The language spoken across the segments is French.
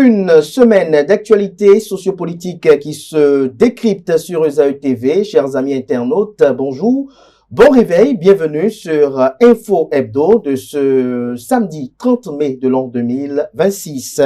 Une semaine d'actualité sociopolitique qui se décrypte sur Esaü TV. Chers amis internautes, bonjour. Bon réveil, bienvenue sur Info Hebdo de ce samedi 30 mai de l'an 2026.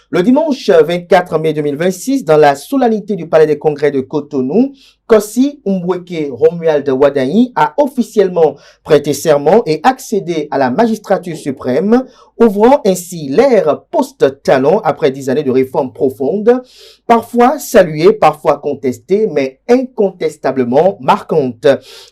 Le dimanche 24 mai 2026, dans la solennité du Palais des Congrès de Cotonou, Kossi Mbweke Romuald Wadayi a officiellement prêté serment et accédé à la magistrature suprême, ouvrant ainsi l'ère post-talon après 10 années de réformes profondes, parfois saluées, parfois contestées, mais incontestablement marquantes.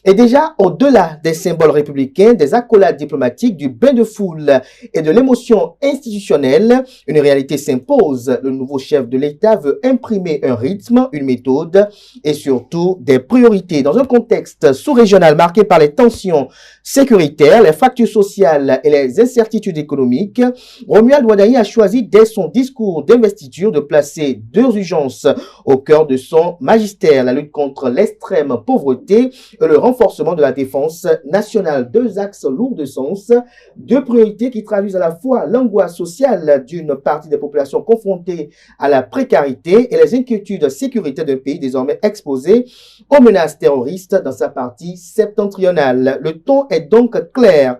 Et déjà, au-delà des symboles républicains, des accolades diplomatiques, du bain de foule et de l'émotion institutionnelle, une réalité s'impose. Le nouveau chef de l'État veut imprimer un rythme, une méthode et surtout des priorités. Dans un contexte sous-régional marqué par les tensions sécuritaires, les fractures sociales et les incertitudes économiques, Romuald Wadayi a choisi dès son discours d'investiture de placer deux urgences au cœur de son magistère, la lutte contre l'extrême pauvreté et le renforcement de la défense nationale. Deux axes lourds de sens, deux priorités qui traduisent à la fois l'angoisse sociale d'une partie des populations confrontées à la précarité et les inquiétudes sécuritaires d'un pays désormais exposé aux menaces terroristes dans sa partie septentrionale. Le ton est donc clair.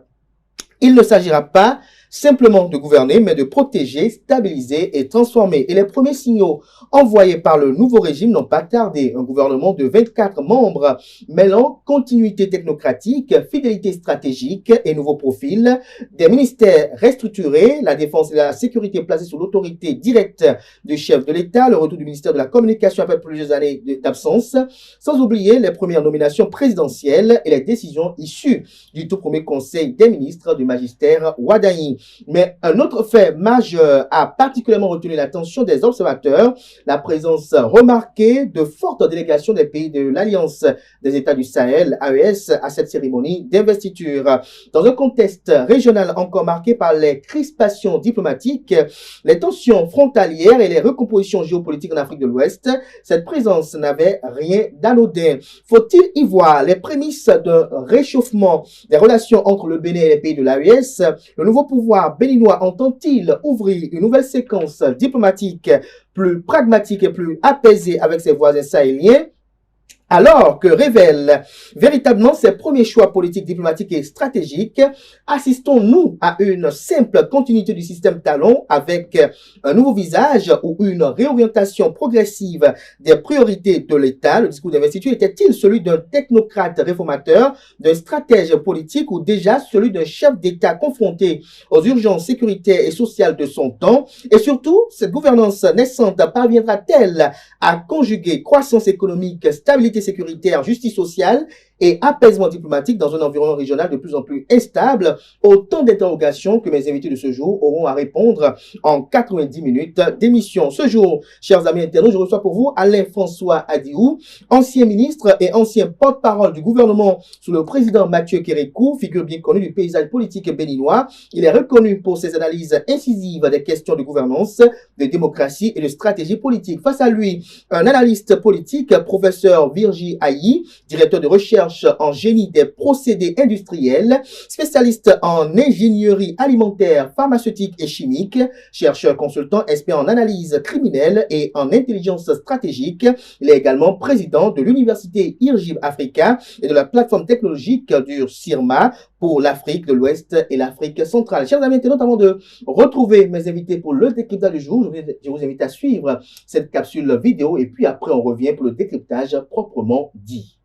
Il ne s'agira pas simplement de gouverner, mais de protéger, stabiliser et transformer. Et les premiers signaux envoyés par le nouveau régime n'ont pas tardé. Un gouvernement de 24 membres mêlant continuité technocratique, fidélité stratégique et nouveaux profils, des ministères restructurés, la défense et la sécurité placées sous l'autorité directe du chef de l'État, le retour du ministère de la Communication après plusieurs années d'absence, sans oublier les premières nominations présidentielles et les décisions issues du tout premier conseil des ministres du magistère Wadayi. Mais un autre fait majeur a particulièrement retenu l'attention des observateurs, la présence remarquée de fortes délégations des pays de l'Alliance des États du Sahel, AES, à cette cérémonie d'investiture. Dans un contexte régional encore marqué par les crispations diplomatiques, les tensions frontalières et les recompositions géopolitiques en Afrique de l'Ouest, cette présence n'avait rien d'anodin. Faut-il y voir les prémices d'un réchauffement des relations entre le Bénin et les pays de l'AES? Le nouveau pouvoir béninois entend-il ouvrir une nouvelle séquence diplomatique plus pragmatique et plus apaisée avec ses voisins sahéliens? Alors que révèlent véritablement ses premiers choix politiques, diplomatiques et stratégiques, assistons-nous à une simple continuité du système talon avec un nouveau visage ou une réorientation progressive des priorités de l'État? Le discours d'investiture était-il celui d'un technocrate réformateur, d'un stratège politique ou déjà celui d'un chef d'État confronté aux urgences sécuritaires et sociales de son temps? Et surtout, cette gouvernance naissante parviendra-t-elle à conjuguer croissance économique, stabilité sécuritaire, justice sociale et apaisement diplomatique dans un environnement régional de plus en plus instable? Autant d'interrogations que mes invités de ce jour auront à répondre en 90 minutes d'émission. Ce jour, chers amis internautes, je reçois pour vous Alain-François Adiou, ancien ministre et ancien porte-parole du gouvernement sous le président Mathieu Kérékou, figure bien connue du paysage politique béninois. Il est reconnu pour ses analyses incisives des questions de gouvernance, de démocratie et de stratégie politique. Face à lui, un analyste politique, professeur Virgi Ayi, directeur de recherche en génie des procédés industriels, spécialiste en ingénierie alimentaire, pharmaceutique et chimique, chercheur consultant expert en analyse criminelle et en intelligence stratégique. Il est également président de l'université IRGIB Africa et de la plateforme technologique du CIRMA pour l'Afrique de l'Ouest et l'Afrique centrale. Chers amis internautes, avant de retrouver mes invités pour le décryptage du jour, je vous invite à suivre cette capsule vidéo et puis après on revient pour le décryptage proprement dit.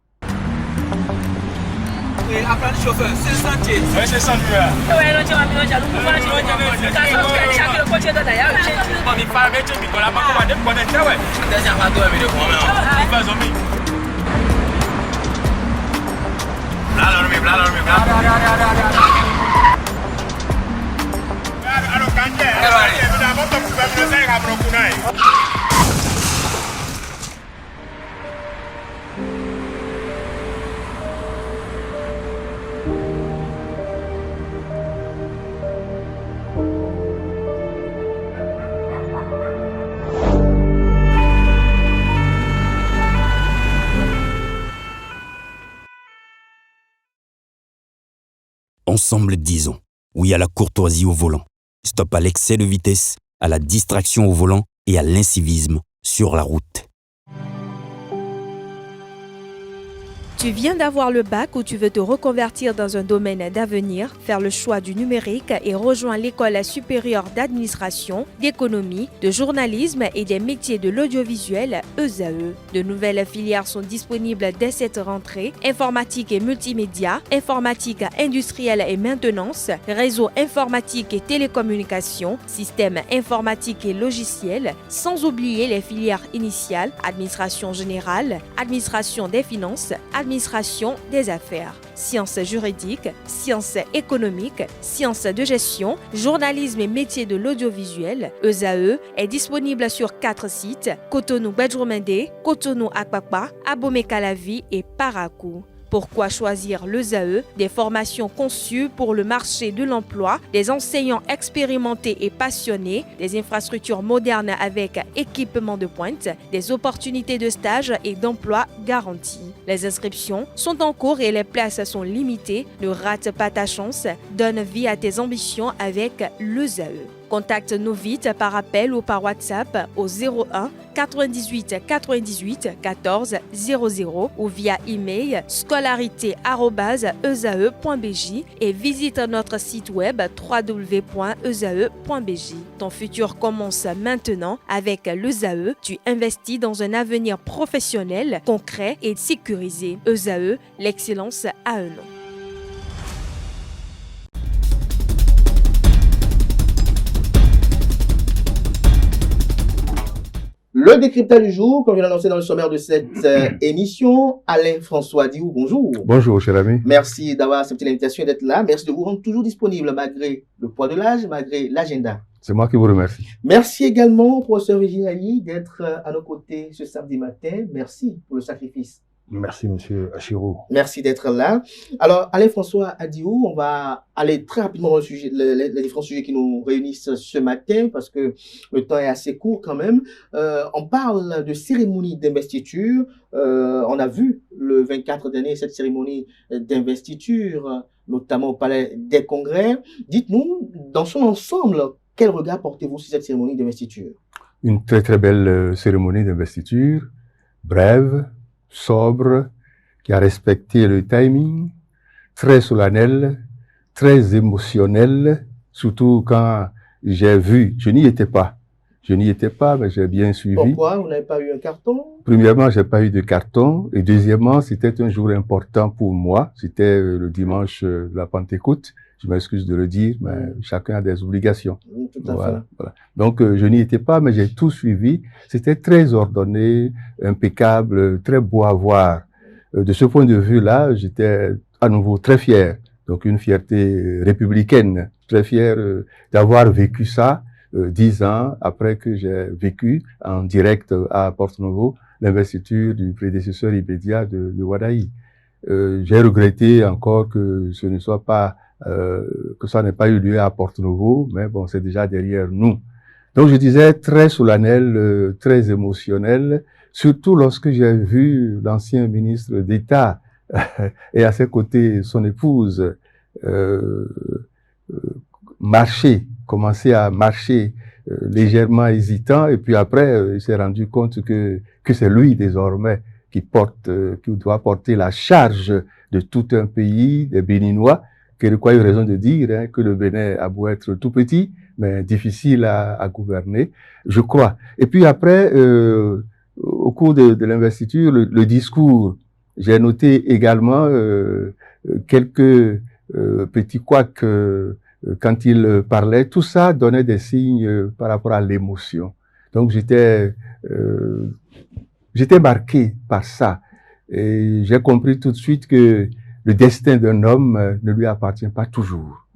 Apprendre chauffeur, c'est le sentier. Oui, c'est le sentier. Oui, non, tu vas bien, j'allais vous faire chaque le coach de d'ailleurs. On y parle avec lui, on a pas commandé pour connaître, ouais. Deuxième pas toi, mais de quoi, mais on va zombie. Alors, quand tu es, Ensemble, disons oui à la courtoisie au volant. Stop à l'excès de vitesse, à la distraction au volant et à l'incivisme sur la route. Tu viens d'avoir le bac ou tu veux te reconvertir dans un domaine d'avenir, faire le choix du numérique et rejoindre l'école supérieure d'administration, d'économie, de journalisme et des métiers de l'audiovisuel ESAE. De nouvelles filières sont disponibles dès cette rentrée: informatique et multimédia, informatique industrielle et maintenance, réseau informatique et télécommunications, système informatique et logiciel, sans oublier les filières initiales: administration générale, administration des finances, administration des affaires, sciences juridiques, sciences économiques, sciences de gestion, journalisme et métiers de l'audiovisuel. ESAE est disponible sur 4 sites: Cotonou-Bedroumendé, Cotonou-Akpakpa, Abomey-Calavi et Parakou. Pourquoi choisir l'ESAE? Des formations conçues pour le marché de l'emploi, des enseignants expérimentés et passionnés, des infrastructures modernes avec équipement de pointe, des opportunités de stage et d'emploi garanties. Les inscriptions sont en cours et les places sont limitées. Ne rate pas ta chance, donne vie à tes ambitions avec l'ESAE. Contacte-nous vite par appel ou par WhatsApp au 01 98 98 14 00 ou via email scolarité@esae.bj et visite notre site web www.esae.bj. Ton futur commence maintenant avec l'ESAE. Tu investis dans un avenir professionnel, concret et sécurisé. ESAE, l'excellence à un nom. Le décryptage du jour, comme je l'ai annoncé dans le sommaire de cette émission, Alain François Diou, bonjour. Bonjour, cher ami. Merci d'avoir accepté l'invitation et d'être là. Merci de vous rendre toujours disponible malgré le poids de l'âge, malgré l'agenda. C'est moi qui vous remercie. Merci également au professeur Vigilali d'être à nos côtés ce samedi matin. Merci pour le sacrifice. Merci, monsieur Achiro. Merci d'être là. Alors, Alain-François Adiou, on va aller très rapidement dans le sujet, les différents sujets qui nous réunissent ce matin parce que le temps est assez court quand même. On parle de cérémonie d'investiture. On a vu le 24 dernier cette cérémonie d'investiture, notamment au Palais des Congrès. Dites-nous, dans son ensemble, quel regard portez-vous sur cette cérémonie d'investiture? Une très très belle cérémonie d'investiture, brève, sobre, qui a respecté le timing, très solennel, très émotionnel, surtout quand j'ai vu, je n'y étais pas, mais j'ai bien suivi. Pourquoi vous n'avez pas eu un carton? Premièrement, j'ai pas eu de carton, et deuxièmement, c'était un jour important pour moi, c'était le dimanche de la Pentecôte. Je m'excuse de le dire, mais chacun a des obligations. Tout à fait. Voilà. Donc, je n'y étais pas, mais j'ai tout suivi. C'était très ordonné, impeccable, très beau à voir. De ce point de vue-là, j'étais à nouveau très fier. Donc, une fierté républicaine, très fier d'avoir vécu ça 10 ans après que j'ai vécu en direct à Porto-Novo l'investiture du prédécesseur immédiat de Wadaï. J'ai regretté encore que ce ne soit pas que ça n'ait pas eu lieu à Porto-Novo, mais bon, c'est déjà derrière nous. Donc, je disais très solennel, très émotionnel, surtout lorsque j'ai vu l'ancien ministre d'État et à ses côtés son épouse commencer à marcher légèrement hésitant, et puis après, il s'est rendu compte que c'est lui désormais qui doit porter la charge de tout un pays, des Béninois, qui a eu raison de dire que le Bénin a beau être tout petit, mais difficile à gouverner, je crois. Et puis après, au cours de l'investiture, le discours, j'ai noté également quelques petits couacs quand il parlait. Tout ça donnait des signes par rapport à l'émotion. Donc j'étais marqué par ça. Et j'ai compris tout de suite que le destin d'un homme ne lui appartient pas toujours.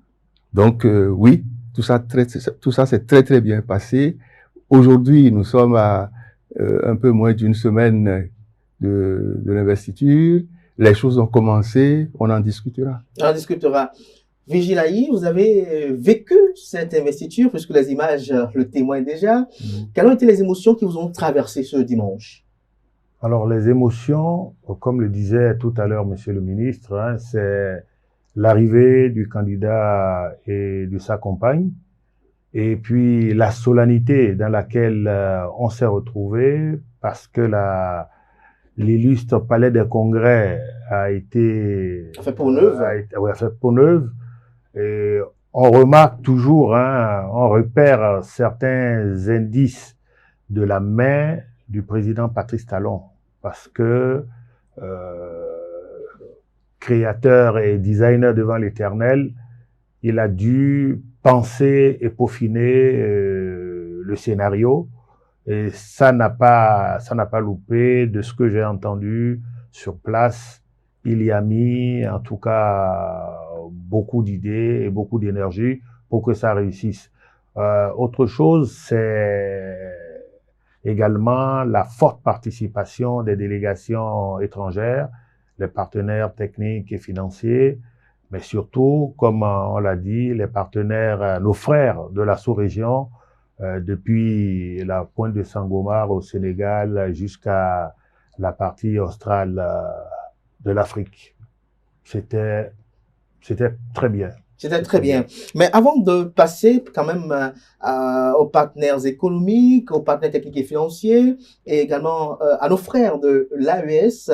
Donc oui, tout ça s'est très très bien passé. Aujourd'hui, nous sommes à un peu moins d'une semaine de l'investiture. Les choses ont commencé, on en discutera. On en discutera. Vigilali, vous avez vécu cette investiture, puisque les images le témoignent déjà. Quelles ont été les émotions qui vous ont traversé ce dimanche? Alors, les émotions, comme le disait tout à l'heure Monsieur le ministre, c'est l'arrivée du candidat et de sa compagne. et puis la solennité dans laquelle on s'est retrouvé, parce que l'illustre palais des congrès a été fait pour neuve. Fait pour neuve. Et on remarque toujours, on repère certains indices de la main du président Patrice Talon, parce que créateur et designer devant l'Éternel, il a dû penser et peaufiner le scénario, et ça n'a pas loupé. De ce que j'ai entendu sur place, il y a mis en tout cas beaucoup d'idées et beaucoup d'énergie pour que ça réussisse. Autre chose, c'est également la forte participation des délégations étrangères, les partenaires techniques et financiers, mais surtout, comme on l'a dit, les partenaires, nos frères de la sous-région, depuis la pointe de Sangomar au Sénégal jusqu'à la partie australe de l'Afrique. C'était très bien. C'était très bien. Mais avant de passer quand même aux partenaires économiques, aux partenaires techniques et financiers, et également à nos frères de l'AES,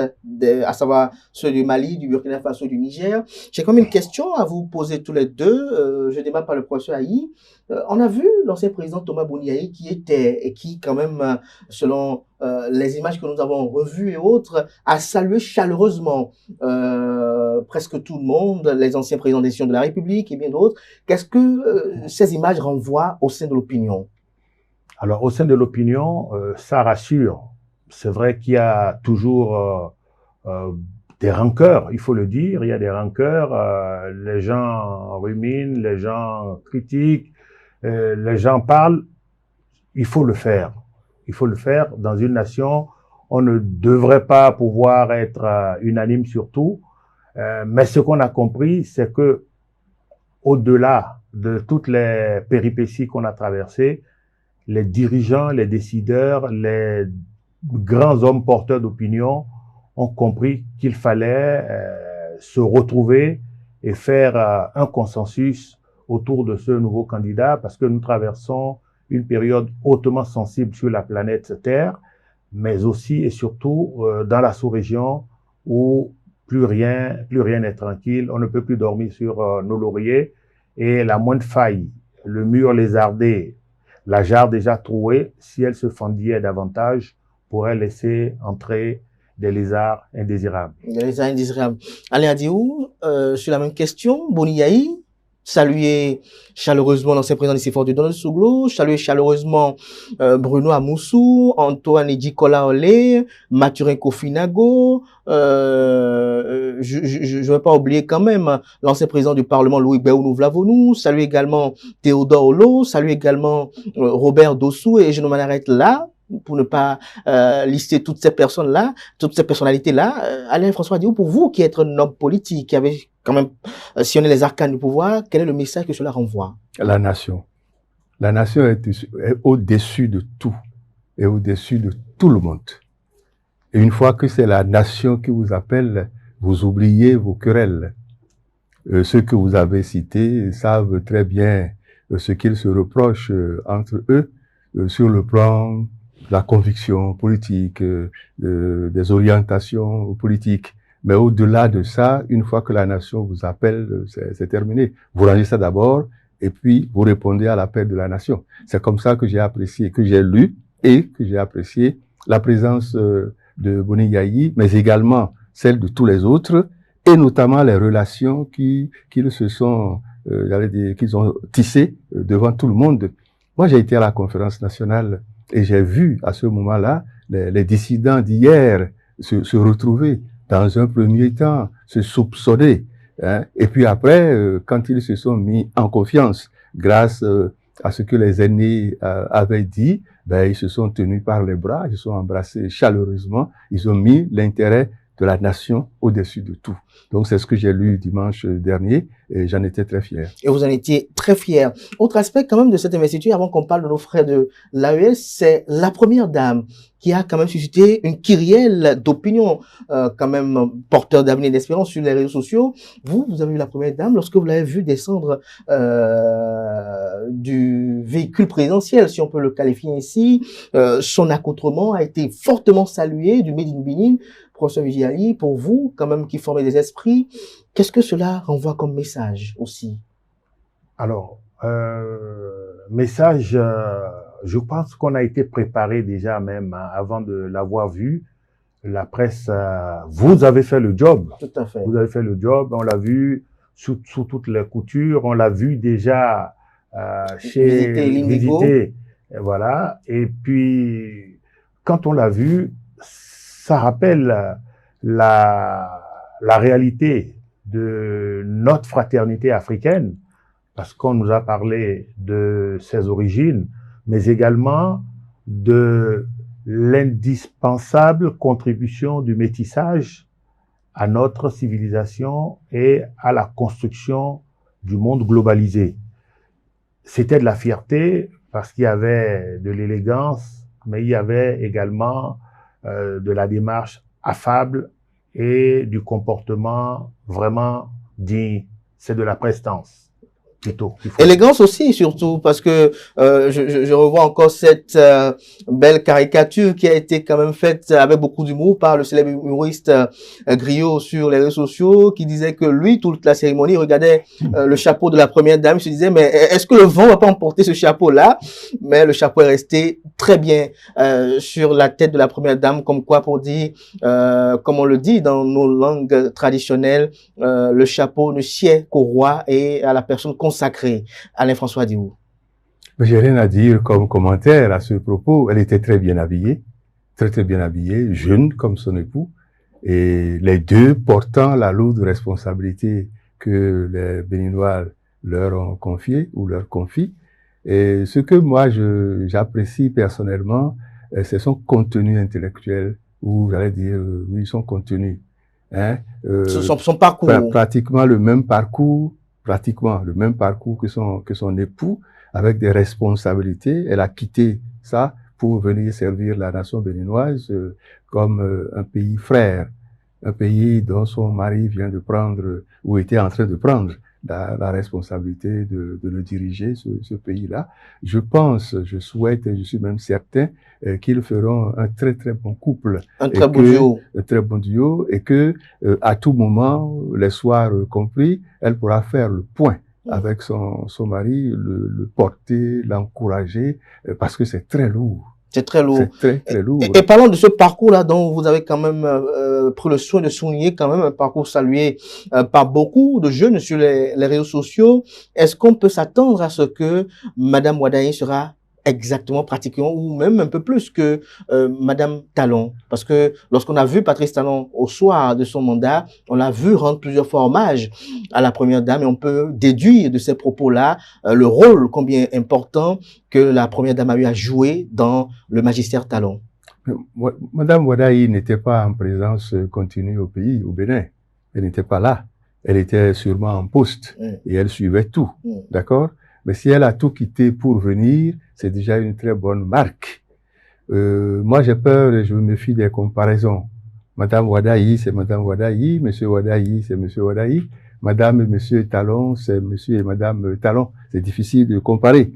à savoir ceux du Mali, du Burkina Faso, du Niger, j'ai quand même une question à vous poser tous les deux. Je démarre par le professeur Ayi. On a vu l'ancien président Thomas Boni qui quand même, selon les images que nous avons revues et autres, a salué chaleureusement presque tout le monde, les anciens présidents des de la République et bien d'autres. Qu'est-ce que ces images renvoient au sein de l'opinion? Alors, au sein de l'opinion, ça rassure. C'est vrai qu'il y a toujours des rancœurs, il faut le dire. Il y a des rancœurs. Les gens ruminent, les gens critiquent, les gens parlent. Il faut le faire. Il faut le faire dans une nation. On ne devrait pas pouvoir être unanime sur tout. Mais ce qu'on a compris, c'est que au-delà de toutes les péripéties qu'on a traversées, les dirigeants, les décideurs, les grands hommes porteurs d'opinion ont compris qu'il fallait se retrouver et faire un consensus autour de ce nouveau candidat, parce que nous traversons une période hautement sensible sur la planète Terre, mais aussi et surtout dans la sous-région où plus rien n'est tranquille, on ne peut plus dormir sur nos lauriers, et la moindre faille, le mur lézardé, la jarre déjà trouée, si elle se fendillait davantage, pourrait laisser entrer des lézards indésirables. Des lézards indésirables. Alain Adiou, sur la même question, Boni Yayi, saluer chaleureusement l'ancien président du CFOR de Donald Souglo, saluer chaleureusement Bruno Amoussou, Antoine Edikola Olé, Mathurin Kofinago, je ne vais pas oublier quand même l'ancien président du Parlement Louis Béounou Vlavonou, saluer également Théodore Olo, saluer également Robert Dossou, et je ne m'en arrête là pour ne pas lister toutes ces personnes-là, toutes ces personnalités-là. Alain François Adiou, pour vous qui êtes un homme politique, qui avait quand même sillonné les arcanes du pouvoir, quel est le message que cela renvoie? La nation. La nation est au-dessus de tout et au-dessus de tout le monde. Et une fois que c'est la nation qui vous appelle, vous oubliez vos querelles. Ceux que vous avez cités savent très bien ce qu'ils se reprochent entre eux sur le plan de la conviction politique, des orientations politiques. Mais au-delà de ça, une fois que la nation vous appelle, c'est terminé. Vous rangez ça d'abord et puis vous répondez à l'appel de la nation. C'est comme ça que j'ai apprécié, que j'ai lu et que j'ai apprécié la présence de Boni Yayi, mais également celle de tous les autres, et notamment les relations qu'ils se sont, qu'ils ont tissées devant tout le monde. Moi, j'ai été à la conférence nationale et j'ai vu à ce moment-là les dissidents d'hier se retrouver. Dans un premier temps, se soupçonner, hein, et puis après, quand ils se sont mis en confiance, grâce à ce que les aînés avaient dit, ben ils se sont tenus par les bras, ils se sont embrassés chaleureusement, ils ont mis l'intérêt de la nation au-dessus de tout. Donc, c'est ce que j'ai lu dimanche dernier et j'en étais très fier. Et vous en étiez très fier. Autre aspect quand même de cette investiture, avant qu'on parle de nos frères de l'AES, c'est la première dame qui a quand même suscité une kyrielle d'opinion, quand même porteur d'avenir et d'espérance sur les réseaux sociaux. Vous avez vu la première dame lorsque vous l'avez vue descendre du véhicule présidentiel, si on peut le qualifier ainsi. Son accoutrement a été fortement salué du Made in Benin. Professeur Vigiali, pour vous, quand même, qui formez des esprits, qu'est-ce que cela renvoie comme message aussi? Alors, message, je pense qu'on a été préparé déjà même hein, avant de l'avoir vu. La presse, vous avez fait le job. Tout à fait. Vous avez fait le job. On l'a vu sous toutes les coutures. On l'a vu déjà chez Visiter. Voilà. Et puis, quand on l'a vu, ça rappelle la réalité de notre fraternité africaine, parce qu'on nous a parlé de ses origines, mais également de l'indispensable contribution du métissage à notre civilisation et à la construction du monde globalisé. C'était de la fierté parce qu'il y avait de l'élégance, mais il y avait également de la démarche affable et du comportement vraiment digne. C'est de la prestance. Plutôt. Élégance aussi, surtout, parce que je revois encore cette belle caricature qui a été quand même faite avec beaucoup d'humour par le célèbre humoriste Griot sur les réseaux sociaux, qui disait que lui, toute la cérémonie, regardait le chapeau de la première dame, il se disait, mais est-ce que le vent va pas emporter ce chapeau-là? Mais le chapeau est resté très bien sur la tête de la première dame, comme quoi pour dire, comme on le dit dans nos langues traditionnelles, le chapeau ne sied qu'au roi et à la personne consacrée. Alain François Diouf. J'ai rien à dire comme commentaire à ce propos. Elle était très bien habillée, très bien habillée, jeune comme son époux, et les deux portant la lourde responsabilité que les Béninois leur ont confiée ou leur confient. Et ce que moi j'apprécie personnellement, c'est son contenu intellectuel, ou j'allais dire, oui, son contenu. Hein, son parcours. Pratiquement le même parcours que son époux, avec des responsabilités. Elle a quitté ça pour venir servir la nation béninoise comme un pays frère, un pays dont son mari vient de prendre, ou était en train de prendre, la responsabilité de le diriger, ce pays-là. Je pense, je souhaite, et je suis même certain qu'ils feront un très bon couple. Un très bon duo, et que à tout moment, les soirs compris, elle pourra faire le point avec son mari, le porter, l'encourager, parce que c'est très lourd. C'est très lourd. C'est très lourd. Et parlons de ce parcours-là dont vous avez quand même pris le soin de souligner, quand même un parcours salué par beaucoup de jeunes sur les réseaux sociaux. Est-ce qu'on peut s'attendre à ce que Madame Wadayi sera exactement, pratiquement, ou même un peu plus que Madame Talon? Parce que lorsqu'on a vu Patrice Talon au soir de son mandat, on l'a vu rendre plusieurs fois hommage à la première dame, et on peut déduire de ces propos-là le rôle combien important que la première dame a eu à jouer dans le magistère Talon. Madame Wadayi n'était pas en présence continue au pays, au Bénin. Elle n'était pas là. Elle était sûrement en poste et elle suivait tout. D'accord? Mais si elle a tout quitté pour venir, c'est déjà une très bonne marque. Moi, j'ai peur et je me méfie des comparaisons. Madame Wadayi, c'est Madame Wadayi. Monsieur Wadayi, c'est Monsieur Wadayi. Madame et Monsieur Talon, c'est Monsieur et Madame Talon. C'est difficile de comparer.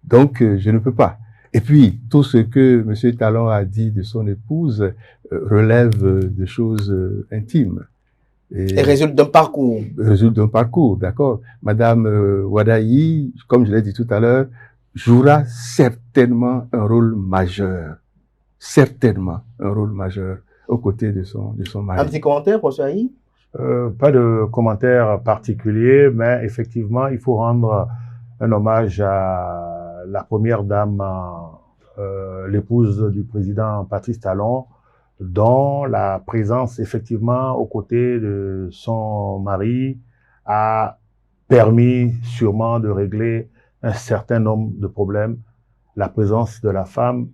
Donc, je ne peux pas. Et puis, tout ce que Monsieur Talon a dit de son épouse relève de choses intimes. Et résulte d'un parcours. Résulte d'un parcours, d'accord. Madame Wadayi, comme je l'ai dit tout à l'heure, jouera certainement un rôle majeur. Certainement un rôle majeur aux côtés de son mari. Un petit commentaire, professeur Ayi? Pas de commentaire particulier, mais effectivement, il faut rendre un hommage à la première dame, l'épouse du président Patrice Talon, dont la présence effectivement aux côtés de son mari a permis sûrement de régler un certain nombre de problèmes. La présence de la femme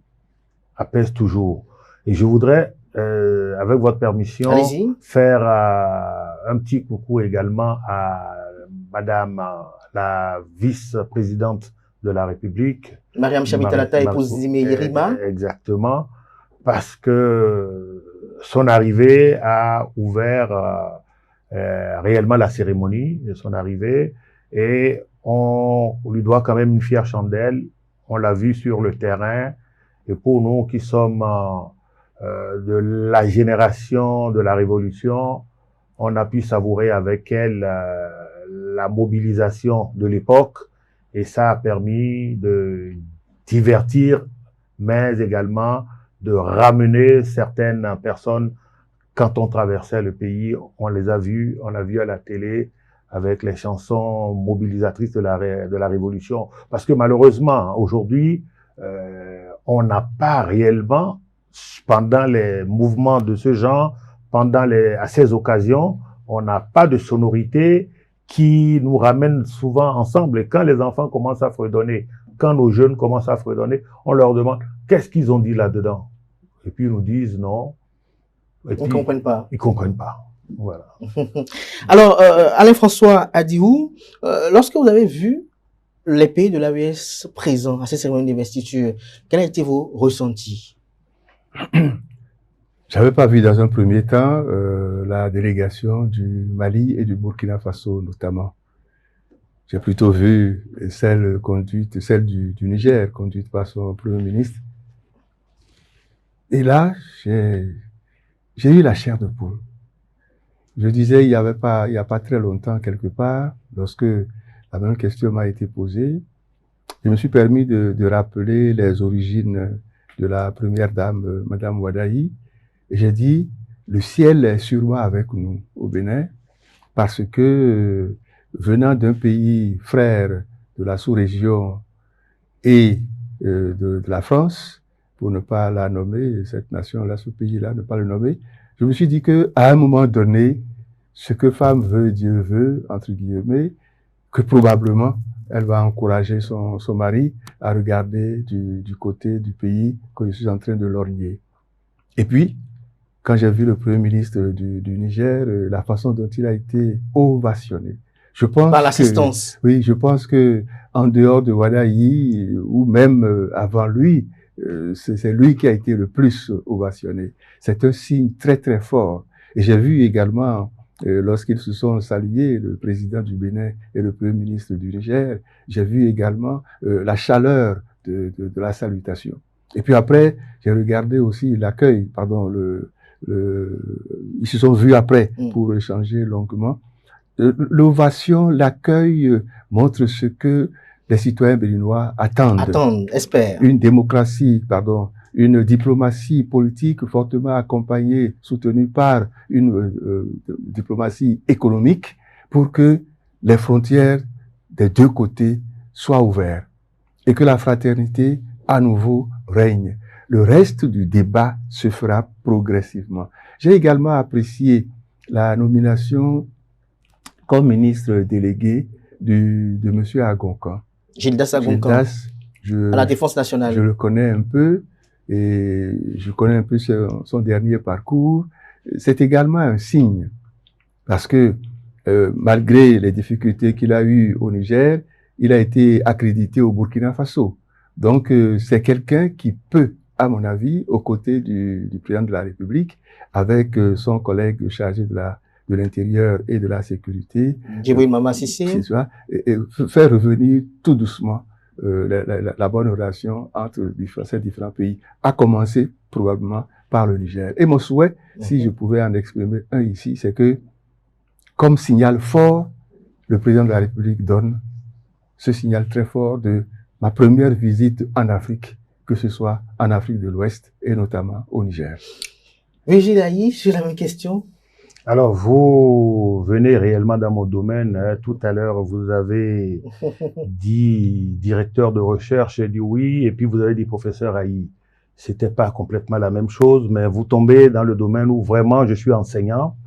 apaise toujours. Et je voudrais avec votre permission, faire un petit coucou également à Madame la vice-présidente de la République. Mariam Chamitalata, épouse Yerima. Exactement, parce que son arrivée a ouvert réellement la cérémonie de son arrivée et on lui doit quand même une fière chandelle. On l'a vu sur le terrain et pour nous qui sommes de la génération de la Révolution, on a pu savourer avec elle la mobilisation de l'époque et ça a permis de divertir, mais également de ramener certaines personnes. Quand on traversait le pays, on les a vus, on a vu à la télé avec les chansons mobilisatrices de la Révolution. Parce que malheureusement, aujourd'hui, on n'a pas réellement, pendant les mouvements de ce genre, à ces occasions, on n'a pas de sonorité qui nous ramène souvent ensemble. Et quand les enfants commencent à fredonner, quand nos jeunes commencent à fredonner, on leur demande qu'est-ce qu'ils ont dit là-dedans. Et puis ils nous disent non. Et ils ne comprennent pas. Ils comprennent pas. Voilà. Alors, Alain-François Adiou, lorsque vous avez vu les pays de l'AES présents à cette cérémonie d'investiture, quels ont été vos ressentis? J'avais pas vu dans un premier temps la délégation du Mali et du Burkina Faso notamment. J'ai plutôt vu celle du Niger, conduite par son Premier ministre. Et là, j'ai eu la chair de poule. Je disais, il y a pas très longtemps, quelque part, lorsque la même question m'a été posée, je me suis permis de rappeler les origines de la première dame, Madame Wadahi. Et j'ai dit, le ciel est sûrement avec nous au Bénin, parce que venant d'un pays frère de la sous-région et de la France, pour ne pas la nommer, cette nation-là, ce pays-là, ne pas le nommer, je me suis dit que à un moment donné, ce que femme veut, Dieu veut, entre guillemets, que probablement elle va encourager son mari à regarder du côté du pays que je suis en train de lorgner. Et puis, quand j'ai vu le Premier ministre du Niger, la façon dont il a été ovationné, je pense par l'assistance. Oui, je pense que en dehors de Wadahi ou même avant lui, c'est lui qui a été le plus ovationné. C'est un signe très très fort. Et j'ai vu également, lorsqu'ils se sont salués, le président du Bénin et le Premier ministre du Niger, j'ai vu également la chaleur de la salutation. Et puis après, j'ai regardé aussi l'accueil, ils se sont vus après pour échanger longuement. L'ovation, l'accueil montre ce que les citoyens béninois attendent, espèrent. Une diplomatie politique fortement accompagnée, soutenue par une diplomatie économique pour que les frontières des deux côtés soient ouvertes et que la fraternité à nouveau règne. Le reste du débat se fera progressivement. J'ai également apprécié la nomination comme ministre délégué de M. Agonkan. Gildas Agonkan, à la Défense nationale. Je le connais un peu et je connais un peu son dernier parcours. C'est également un signe parce que malgré les difficultés qu'il a eues au Niger, il a été accrédité au Burkina Faso. Donc c'est quelqu'un qui peut, à mon avis, aux côtés du président de la République, avec son collègue chargé de l'intérieur et de la sécurité, Djibril Mama Sissi, et faire revenir tout doucement la bonne relation entre ces différents pays, à commencer probablement par le Niger. Et mon souhait, si je pouvais en exprimer un ici, c'est que, comme signal fort, le président de la République donne ce signal très fort de ma première visite en Afrique, que ce soit en Afrique de l'Ouest et notamment au Niger. Virgile Ayi, sur la même question. Alors, vous venez réellement dans mon domaine. Hein. Tout à l'heure, vous avez dit directeur de recherche, j'ai dit oui, et puis vous avez dit professeur Ayi. C'était pas complètement la même chose, mais vous tombez dans le domaine où vraiment je suis enseignant,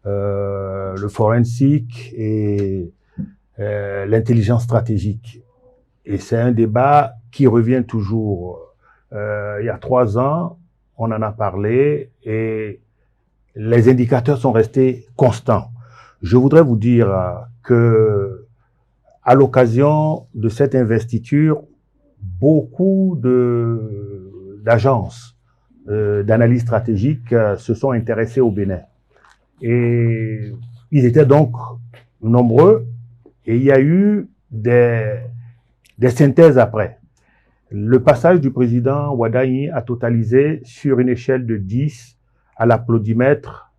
le forensique et l'intelligence stratégique. Et c'est un débat qui revient toujours. Il y a 3 ans, on en a parlé et les indicateurs sont restés constants. Je voudrais vous dire que à l'occasion de cette investiture, beaucoup d'agences d'analyse stratégique se sont intéressées au Bénin. Et ils étaient donc nombreux et il y a eu des synthèses après. Le passage du président Wadaini a totalisé sur une échelle de 10 à l'applaudimètre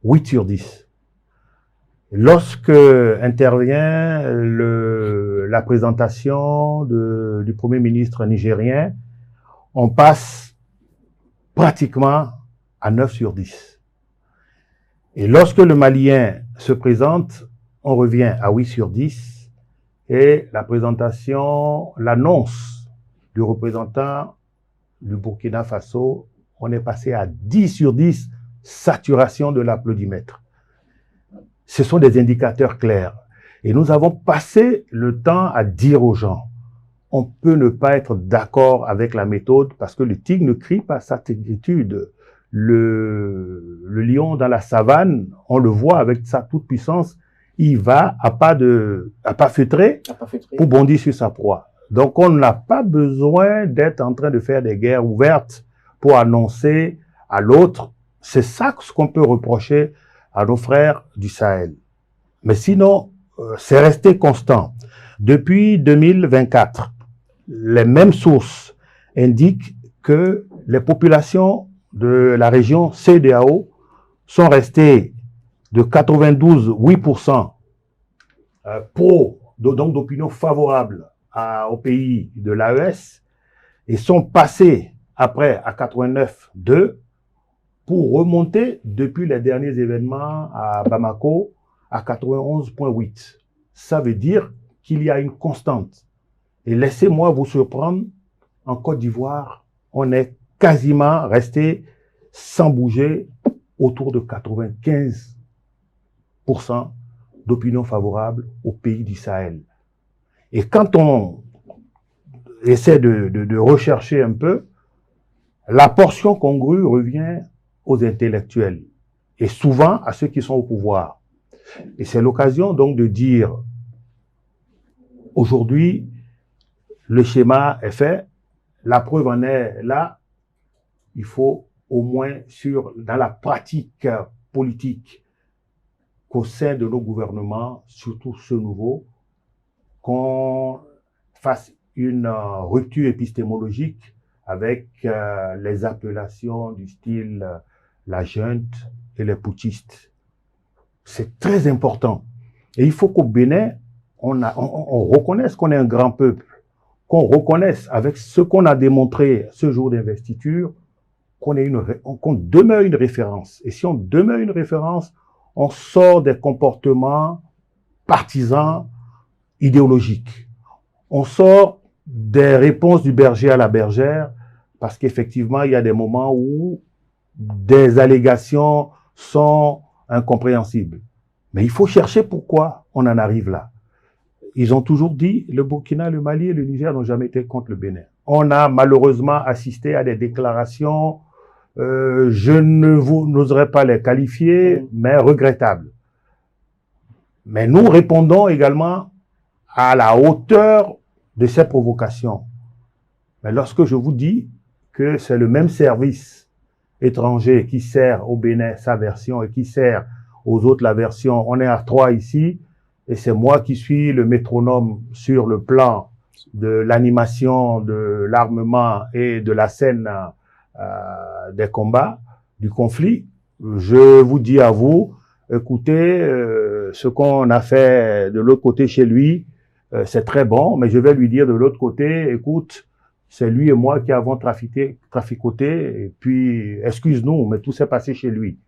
8 sur 10. Lorsque intervient la présentation du Premier ministre nigérien, on passe pratiquement à 9 sur 10. Et lorsque le Malien se présente, on revient à 8 sur 10. Et la présentation, l'annonce du représentant du Burkina Faso, on est passé à 10 sur 10, saturation de l'applaudimètre. Ce sont des indicateurs clairs. Et nous avons passé le temps à dire aux gens, on peut ne pas être d'accord avec la méthode parce que le tigre ne crie pas sa tigritude. Le lion dans la savane, on le voit avec sa toute puissance, il va à pas feutré pour bondir sur sa proie. Donc on n'a pas besoin d'être en train de faire des guerres ouvertes pour annoncer à l'autre. C'est ça ce qu'on peut reprocher à nos frères du Sahel. Mais sinon, c'est resté constant. Depuis 2024, les mêmes sources indiquent que les populations de la région CEDEAO sont restées de 92,8% donc d'opinion favorable au pays de l'AES et sont passés après à 89,2% pour remonter depuis les derniers événements à Bamako à 91,8%. Ça veut dire qu'il y a une constante. Et laissez-moi vous surprendre, en Côte d'Ivoire, on est quasiment resté sans bouger autour de 95% d'opinion favorable au pays du Sahel. Et quand on essaie de rechercher un peu, la portion congrue revient aux intellectuels et souvent à ceux qui sont au pouvoir. Et c'est l'occasion donc de dire, aujourd'hui, le schéma est fait, la preuve en est là, il faut au moins dans la pratique politique qu'au sein de nos gouvernements, surtout ceux nouveaux, qu'on fasse une rupture épistémologique avec les appellations du style la junte et les putschistes. C'est très important. Et il faut qu'au Bénin, on reconnaisse qu'on est un grand peuple, qu'on reconnaisse avec ce qu'on a démontré ce jour d'investiture, qu'on demeure une référence. Et si on demeure une référence, on sort des comportements partisans idéologiques. On sort des réponses du berger à la bergère, parce qu'effectivement, il y a des moments où des allégations sont incompréhensibles. Mais il faut chercher pourquoi on en arrive là. Ils ont toujours dit, le Burkina, le Mali et le Niger n'ont jamais été contre le Bénin. On a malheureusement assisté à des déclarations, je n'oserais pas les qualifier, mais regrettables. Mais nous répondons également à la hauteur de ces provocations. Mais lorsque je vous dis que c'est le même service étranger qui sert au Bénin sa version et qui sert aux autres la version, on est à 3 ici, et c'est moi qui suis le métronome sur le plan de l'animation, de l'armement et de la scène des combats, du conflit. Je vous dis à vous, écoutez, ce qu'on a fait de l'autre côté chez lui, c'est très bon, mais je vais lui dire de l'autre côté, écoute, c'est lui et moi qui avons traficoté, et puis, excuse-nous, mais tout s'est passé chez lui.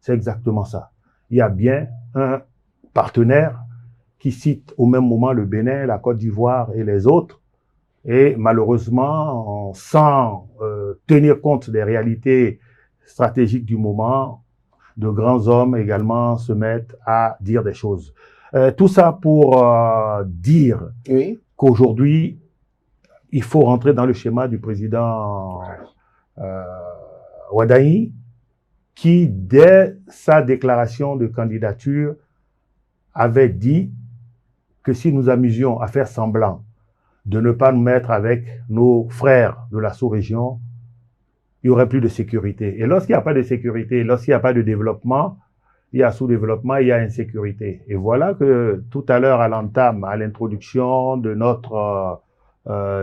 C'est exactement ça. Il y a bien un partenaire qui cite au même moment le Bénin, la Côte d'Ivoire et les autres, et malheureusement, sans tenir compte des réalités stratégiques du moment, de grands hommes également se mettent à dire des choses. Tout ça pour dire qu'aujourd'hui, il faut rentrer dans le schéma du président Wadaï, qui, dès sa déclaration de candidature, avait dit que si nous amusions à faire semblant de ne pas nous mettre avec nos frères de la sous-région, il n'y aurait plus de sécurité. Et lorsqu'il n'y a pas de sécurité, lorsqu'il n'y a pas de développement, il y a sous-développement, il y a insécurité. Et voilà que tout à l'heure, à l'entame, à l'introduction de notre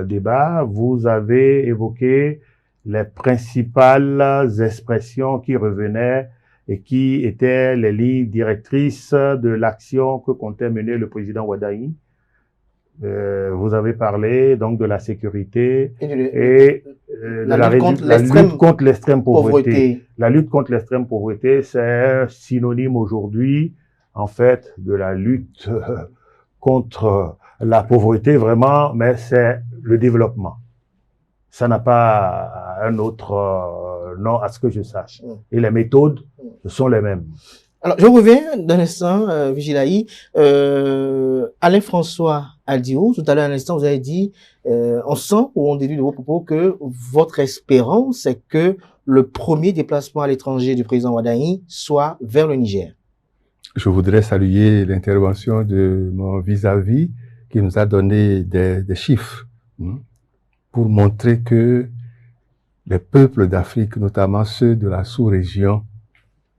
débat, vous avez évoqué les principales expressions qui revenaient et qui étaient les lignes directrices de l'action que comptait mener le président Wadaï. Vous avez parlé donc de la sécurité et la lutte contre l'extrême pauvreté. La lutte contre l'extrême pauvreté, c'est synonyme aujourd'hui, en fait, de la lutte contre la pauvreté, vraiment, mais c'est le développement. Ça n'a pas un autre nom à ce que je sache. Et les méthodes sont les mêmes. Alors, je reviens d'un instant, Vigilaï. Alain François Aldio, tout à l'heure, à l'instant, vous avez dit, on sent, ou on déduit de vos propos, que votre espérance, c'est que le premier déplacement à l'étranger du président Wadaï soit vers le Niger. Je voudrais saluer l'intervention de mon vis-à-vis qui nous a donné des chiffres pour montrer que les peuples d'Afrique, notamment ceux de la sous-région,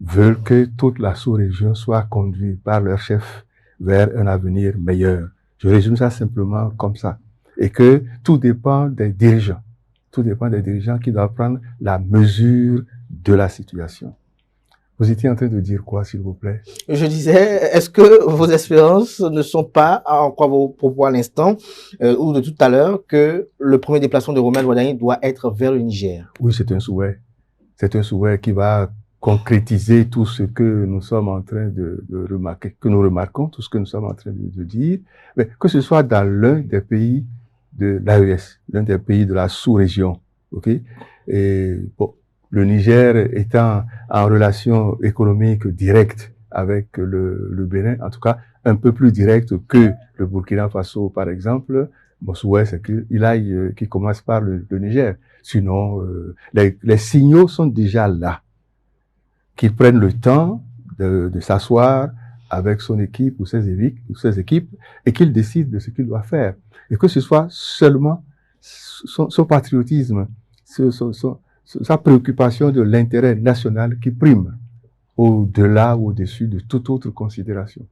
veulent que toute la sous-région soit conduite par leur chef vers un avenir meilleur. Je résume ça simplement comme ça. Et que tout dépend des dirigeants. Tout dépend des dirigeants qui doivent prendre la mesure de la situation. Vous étiez en train de dire quoi, s'il vous plaît? Je disais, est-ce que vos espérances ne sont pas, en quoi vos propos à l'instant, ou de tout à l'heure, que le premier déplacement de Romain Wadaï doit être vers le Niger? Oui, c'est un souhait. C'est un souhait qui va concrétiser tout ce que nous sommes en train de remarquer, que nous remarquons, tout ce que nous sommes en train de dire, mais que ce soit dans l'un des pays de l'AES, l'un des pays de la sous-région, ok? Et bon, le Niger étant en relation économique directe avec le Bénin, en tout cas un peu plus directe que le Burkina Faso, par exemple, mon souhait c'est qu'il aille, qu'il commence par le Niger. Sinon, les signaux sont déjà là. Qu'il prenne le temps de s'asseoir avec son équipe ou ses équipes et qu'il décide de ce qu'il doit faire. Et que ce soit seulement son patriotisme, sa préoccupation de l'intérêt national qui prime au-delà ou au-dessus de toute autre considération.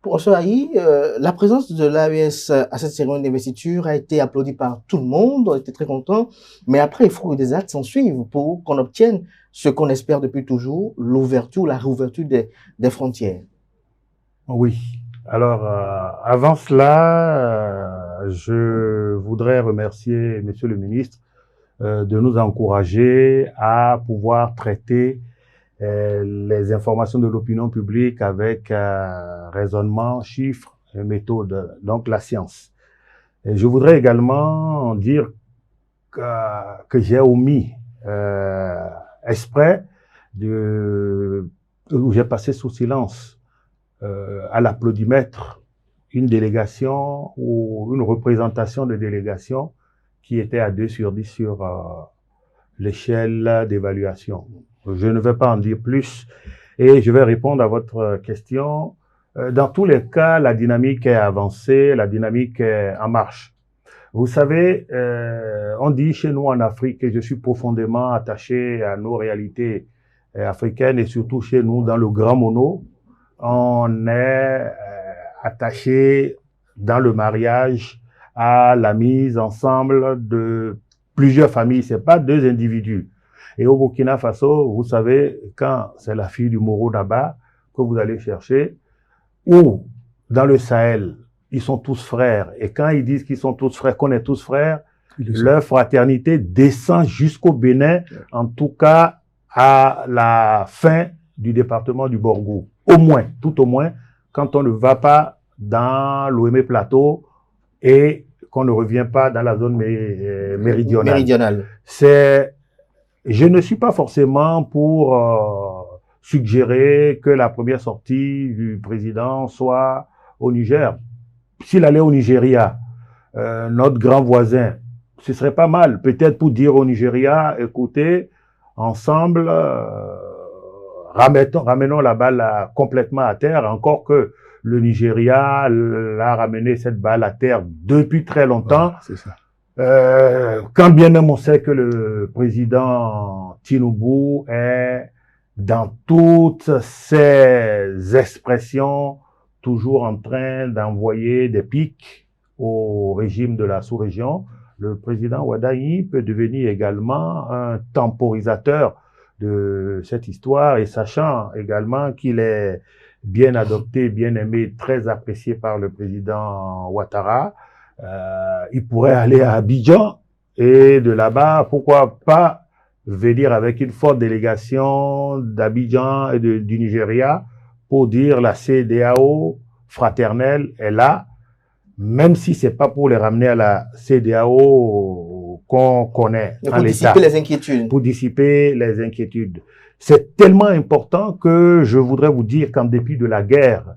Pour Aïe, la présence de l'AES à cette cérémonie d'investiture a été applaudie par tout le monde, on était très contents, mais après, il faut que des actes s'en suivent pour qu'on obtienne ce qu'on espère depuis toujours, l'ouverture, la réouverture des frontières. Oui. Alors, avant cela, je voudrais remercier Monsieur le ministre de nous encourager à pouvoir traiter les informations de l'opinion publique avec raisonnement, chiffres et méthode, donc la science. Et je voudrais également dire que j'ai omis exprès où j'ai passé sous silence à l'applaudimètre une délégation ou une représentation de délégation qui était à 2/10 sur l'échelle d'évaluation. Je ne vais pas en dire plus et je vais répondre à votre question. Dans tous les cas, la dynamique est avancée, la dynamique est en marche. Vous savez, on dit chez nous en Afrique, et je suis profondément attaché à nos réalités africaines et surtout chez nous dans le Grand Mono, on est attaché dans le mariage à la mise ensemble de plusieurs familles, c'est pas deux individus. Et au Burkina Faso, vous savez, quand c'est la fille du Moro Naba que vous allez chercher, ou dans le Sahel, ils sont tous frères. Et quand ils disent qu'ils sont tous frères, qu'on est tous frères, leur fraternité descend jusqu'au Bénin, en tout cas à la fin du département du Borgou. Au moins, tout au moins, quand on ne va pas dans l'Ouémé Plateau et qu'on ne revient pas dans la zone méridionale. Je ne suis pas forcément pour suggérer que la première sortie du président soit au Niger. S'il allait au Nigeria, notre grand voisin, ce serait pas mal, peut-être pour dire au Nigeria, écoutez, ensemble, ramenons la balle complètement à terre, encore que le Nigeria a ramené cette balle à terre depuis très longtemps. C'est ça. Quand bien même on sait que le président Tinubu est dans toutes ses expressions toujours en train d'envoyer des pics au régime de la sous-région, le président Ouaddahi peut devenir également un temporisateur de cette histoire, et sachant également qu'il est bien adopté, bien aimé, très apprécié par le président Ouattara, il pourrait aller à Abidjan et de là-bas, pourquoi pas venir avec une forte délégation d'Abidjan et du Nigeria pour dire la CEDEAO fraternelle est là, même si c'est pas pour les ramener à la CEDEAO qu'on connaît en l'état. Pour dissiper les inquiétudes. Pour dissiper les inquiétudes. C'est tellement important que je voudrais vous dire qu'en dépit de la guerre,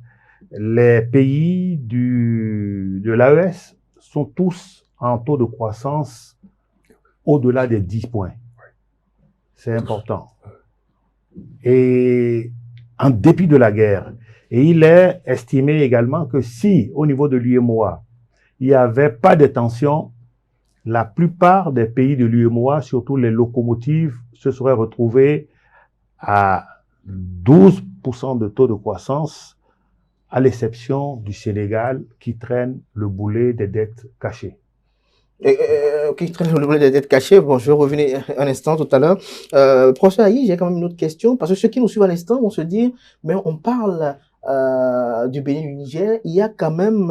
les pays de l'AES sont tous en taux de croissance au-delà des 10 points. C'est important. Et en dépit de la guerre, et il est estimé également que si, au niveau de l'UEMOA, il n'y avait pas de tension, la plupart des pays de l'UEMOA, surtout les locomotives, se seraient retrouvés à 12% de taux de croissance, à l'exception du Sénégal qui traîne le boulet des dettes cachées. Qui traîne le boulet des dettes cachées. Bon, je vais revenir un instant tout à l'heure. Professeur Ayi, j'ai quand même une autre question, parce que ceux qui nous suivent à l'instant vont se dire, mais on parle du Bénin et du Niger, il y a quand même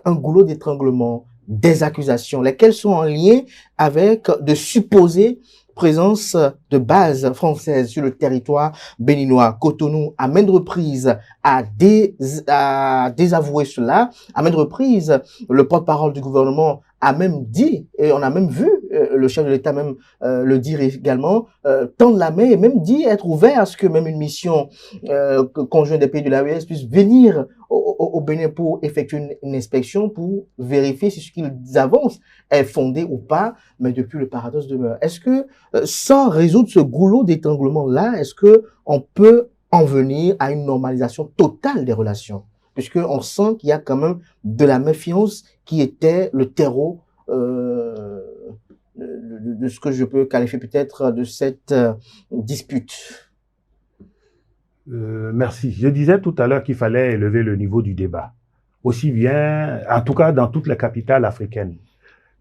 un goulot d'étranglement, des accusations, lesquelles sont en lien avec de supposées présence de bases françaises sur le territoire béninois. Cotonou, à maintes reprises, a désavoué cela. À maintes reprises, le porte-parole du gouvernement a même dit, et on a même vu le chef de l'État même le dire également, tendre la main et même dit être ouvert à ce que même une mission conjointe des pays de l'AES puisse venir au Bénin pour effectuer une inspection pour vérifier si ce qu'ils avancent est fondé ou pas, mais depuis le paradoxe demeure. Est-ce que sans résoudre ce goulot d'étranglement-là, est-ce que on peut en venir à une normalisation totale des relations? Puisqu'on sent qu'il y a quand même de la méfiance qui était le terreau de ce que je peux qualifier peut-être de cette dispute. Merci. Je disais tout à l'heure qu'il fallait élever le niveau du débat. Aussi bien, en tout cas dans toutes les capitales africaines.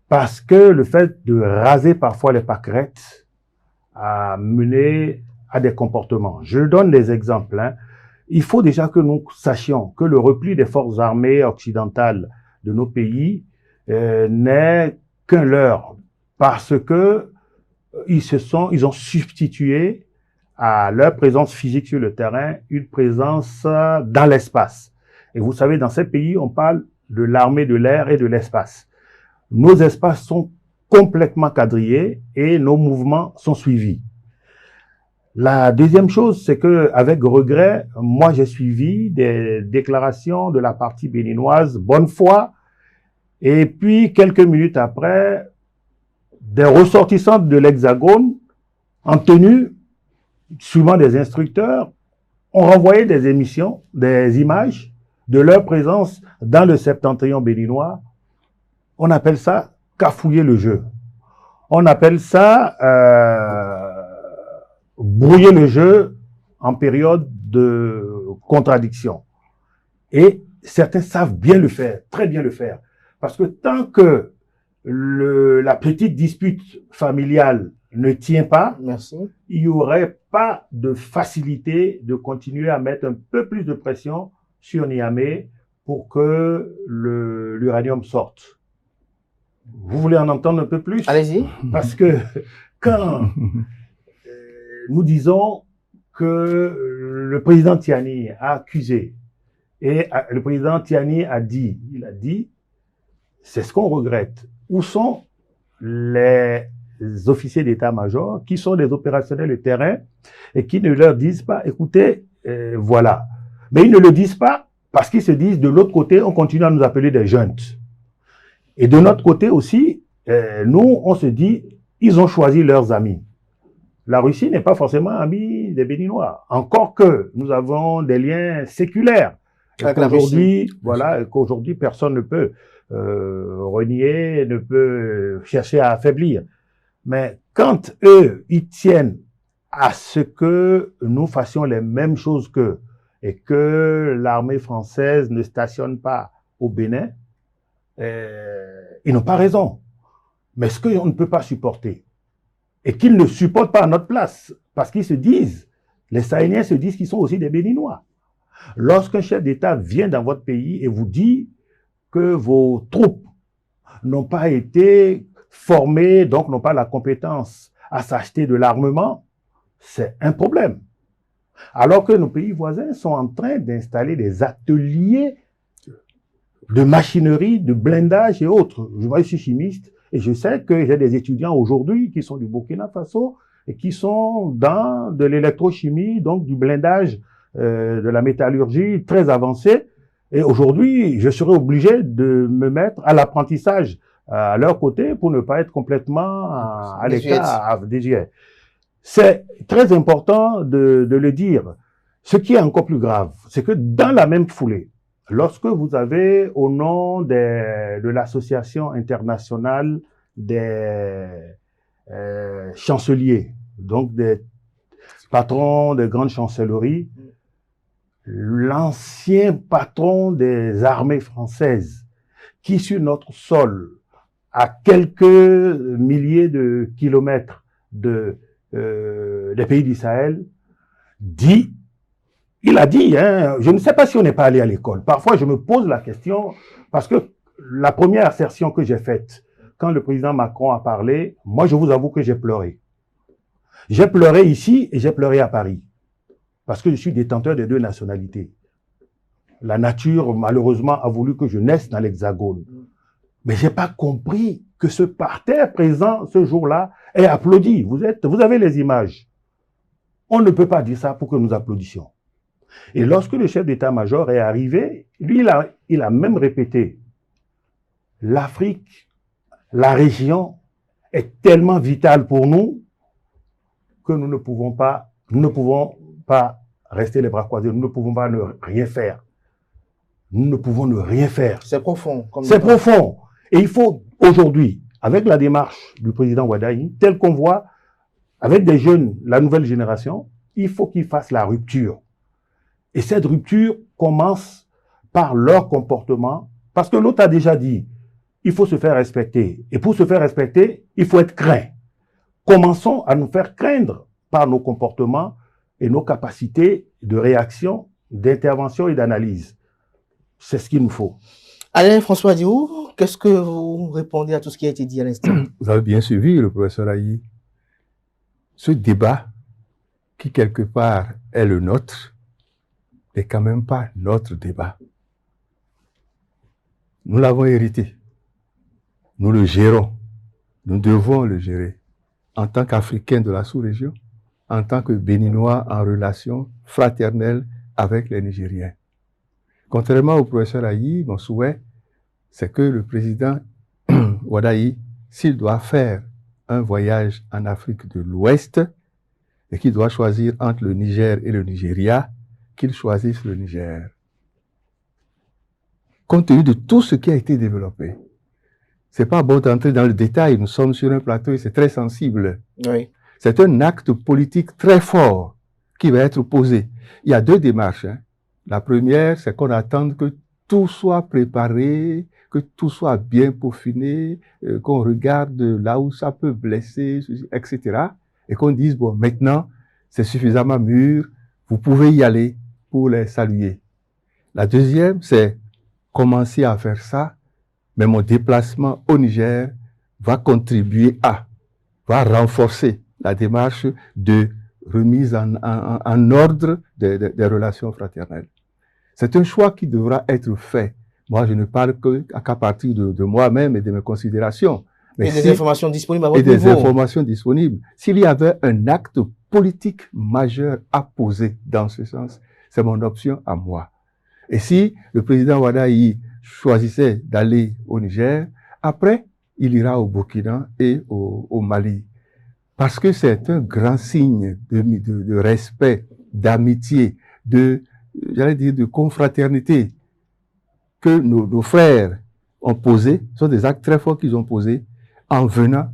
Parce que le fait de raser parfois les pâquerettes a mené à des comportements. Je donne des exemples. Il faut déjà que nous sachions que le repli des forces armées occidentales de nos pays n'est qu'un leurre, parce que ils ont substitué à leur présence physique sur le terrain une présence dans l'espace. Et vous savez, dans ces pays, on parle de l'armée de l'air et de l'espace. Nos espaces sont complètement quadrillés et nos mouvements sont suivis. La deuxième chose, c'est que, avec regret, moi j'ai suivi des déclarations de la partie béninoise, bonne foi, et puis quelques minutes après, des ressortissants de l'Hexagone, en tenue, souvent des instructeurs, ont renvoyé des émissions, des images de leur présence dans le septentrion béninois. On appelle ça cafouiller le jeu. On appelle ça brouiller le jeu en période de contradiction. Et certains savent bien le faire, très bien le faire. Parce que tant que la petite dispute familiale ne tient pas, merci, il n'y aurait pas de facilité de continuer à mettre un peu plus de pression sur Niamey pour que l'uranium sorte. Vous voulez en entendre un peu plus? Allez-y. Parce que quand nous disons que le président Tiani a accusé et le président Tiani a dit, c'est ce qu'on regrette. Où sont les officiers d'état-major qui sont des opérationnels de terrain et qui ne leur disent pas, écoutez, voilà. Mais ils ne le disent pas parce qu'ils se disent, de l'autre côté, on continue à nous appeler des juntes. Et de notre côté aussi, nous, on se dit, ils ont choisi leurs amis. La Russie n'est pas forcément amie des Béninois. Encore que nous avons des liens séculaires. Qu'aujourd'hui, voilà, qu'aujourd'hui personne ne peut renier, ne peut chercher à affaiblir. Mais quand eux, ils tiennent à ce que nous fassions les mêmes choses qu'eux et que l'armée française ne stationne pas au Bénin, ils n'ont pas raison. Mais ce qu'on ne peut pas supporter, et qu'ils ne supportent pas à notre place, parce qu'ils se disent, les Sahéliens se disent qu'ils sont aussi des Béninois. Lorsqu'un chef d'État vient dans votre pays et vous dit que vos troupes n'ont pas été formées, donc n'ont pas la compétence à s'acheter de l'armement, c'est un problème. Alors que nos pays voisins sont en train d'installer des ateliers de machinerie, de blindage et autres. Moi, je suis chimiste et je sais que j'ai des étudiants aujourd'hui qui sont du Burkina Faso et qui sont dans de l'électrochimie, donc du blindage, de la métallurgie très avancée. Et aujourd'hui, je serai obligé de me mettre à l'apprentissage à leur côté pour ne pas être complètement à l'écart, désuet. C'est très important de le dire. Ce qui est encore plus grave, c'est que dans la même foulée, lorsque vous avez au nom de l'association internationale des chanceliers, donc des patrons des grandes chancelleries, l'ancien patron des armées françaises, qui sur notre sol, à quelques milliers de kilomètres des pays du Sahel, dit, il a dit, hein, je ne sais pas si on n'est pas allé à l'école. Parfois, je me pose la question, parce que la première assertion que j'ai faite, quand le président Macron a parlé, moi, je vous avoue que j'ai pleuré. J'ai pleuré ici et j'ai pleuré à Paris. Parce que je suis détenteur des deux nationalités. La nature, malheureusement, a voulu que je naisse dans l'Hexagone. Mais j'ai pas compris que ce parterre présent ce jour-là est applaudi. Vous avez les images. On ne peut pas dire ça pour que nous applaudissions. Et lorsque le chef d'état-major est arrivé, lui, il a même répété, l'Afrique, la région est tellement vitale pour nous que nous ne pouvons pas rester les bras croisés, nous ne pouvons pas ne rien faire. Nous ne pouvons ne rien faire. C'est profond. C'est profond. Et il faut aujourd'hui, avec la démarche du président Wadaï, telle qu'on voit, avec des jeunes, la nouvelle génération, il faut qu'ils fassent la rupture. Et cette rupture commence par leur comportement, parce que l'autre a déjà dit, il faut se faire respecter. Et pour se faire respecter, il faut être craint. Commençons à nous faire craindre par nos comportements et nos capacités de réaction, d'intervention et d'analyse. C'est ce qu'il nous faut. Alain François Diou, qu'est-ce que vous répondez à tout ce qui a été dit à l'instant? Vous avez bien suivi le professeur Ayi. Ce débat, qui quelque part est le nôtre, n'est quand même pas notre débat. Nous l'avons hérité. Nous le gérons. Nous devons le gérer. En tant qu'Africains de la sous-région, en tant que Béninois en relation fraternelle avec les Nigériens. Contrairement au professeur Ayi, mon souhait, c'est que le président Wadaï, s'il doit faire un voyage en Afrique de l'Ouest et qu'il doit choisir entre le Niger et le Nigeria, qu'il choisisse le Niger. Compte tenu de tout ce qui a été développé, c'est pas bon d'entrer dans le détail, nous sommes sur un plateau et c'est très sensible. Oui. C'est un acte politique très fort qui va être posé. Il y a deux démarches. La première, c'est qu'on attende que tout soit préparé, que tout soit bien peaufiné, qu'on regarde là où ça peut blesser, etc. Et qu'on dise, bon, maintenant, c'est suffisamment mûr, vous pouvez y aller pour les saluer. La deuxième, c'est commencer à faire ça, mais mon déplacement au Niger va contribuer va renforcer la démarche de remise en ordre des relations fraternelles. C'est un choix qui devra être fait. Moi, je ne parle qu'à partir de moi-même et de mes considérations. Mais et des informations disponibles à votre niveau. Et des niveau. informations disponibles. S'il y avait un acte politique majeur à poser dans ce sens, c'est mon option à moi. Et si le président Wadaï choisissait d'aller au Niger, après, il ira au Burkina et au Mali. parce que c'est un grand signe de respect, d'amitié, j'allais dire, de confraternité que nos frères ont posé, ce sont des actes très forts qu'ils ont posés en venant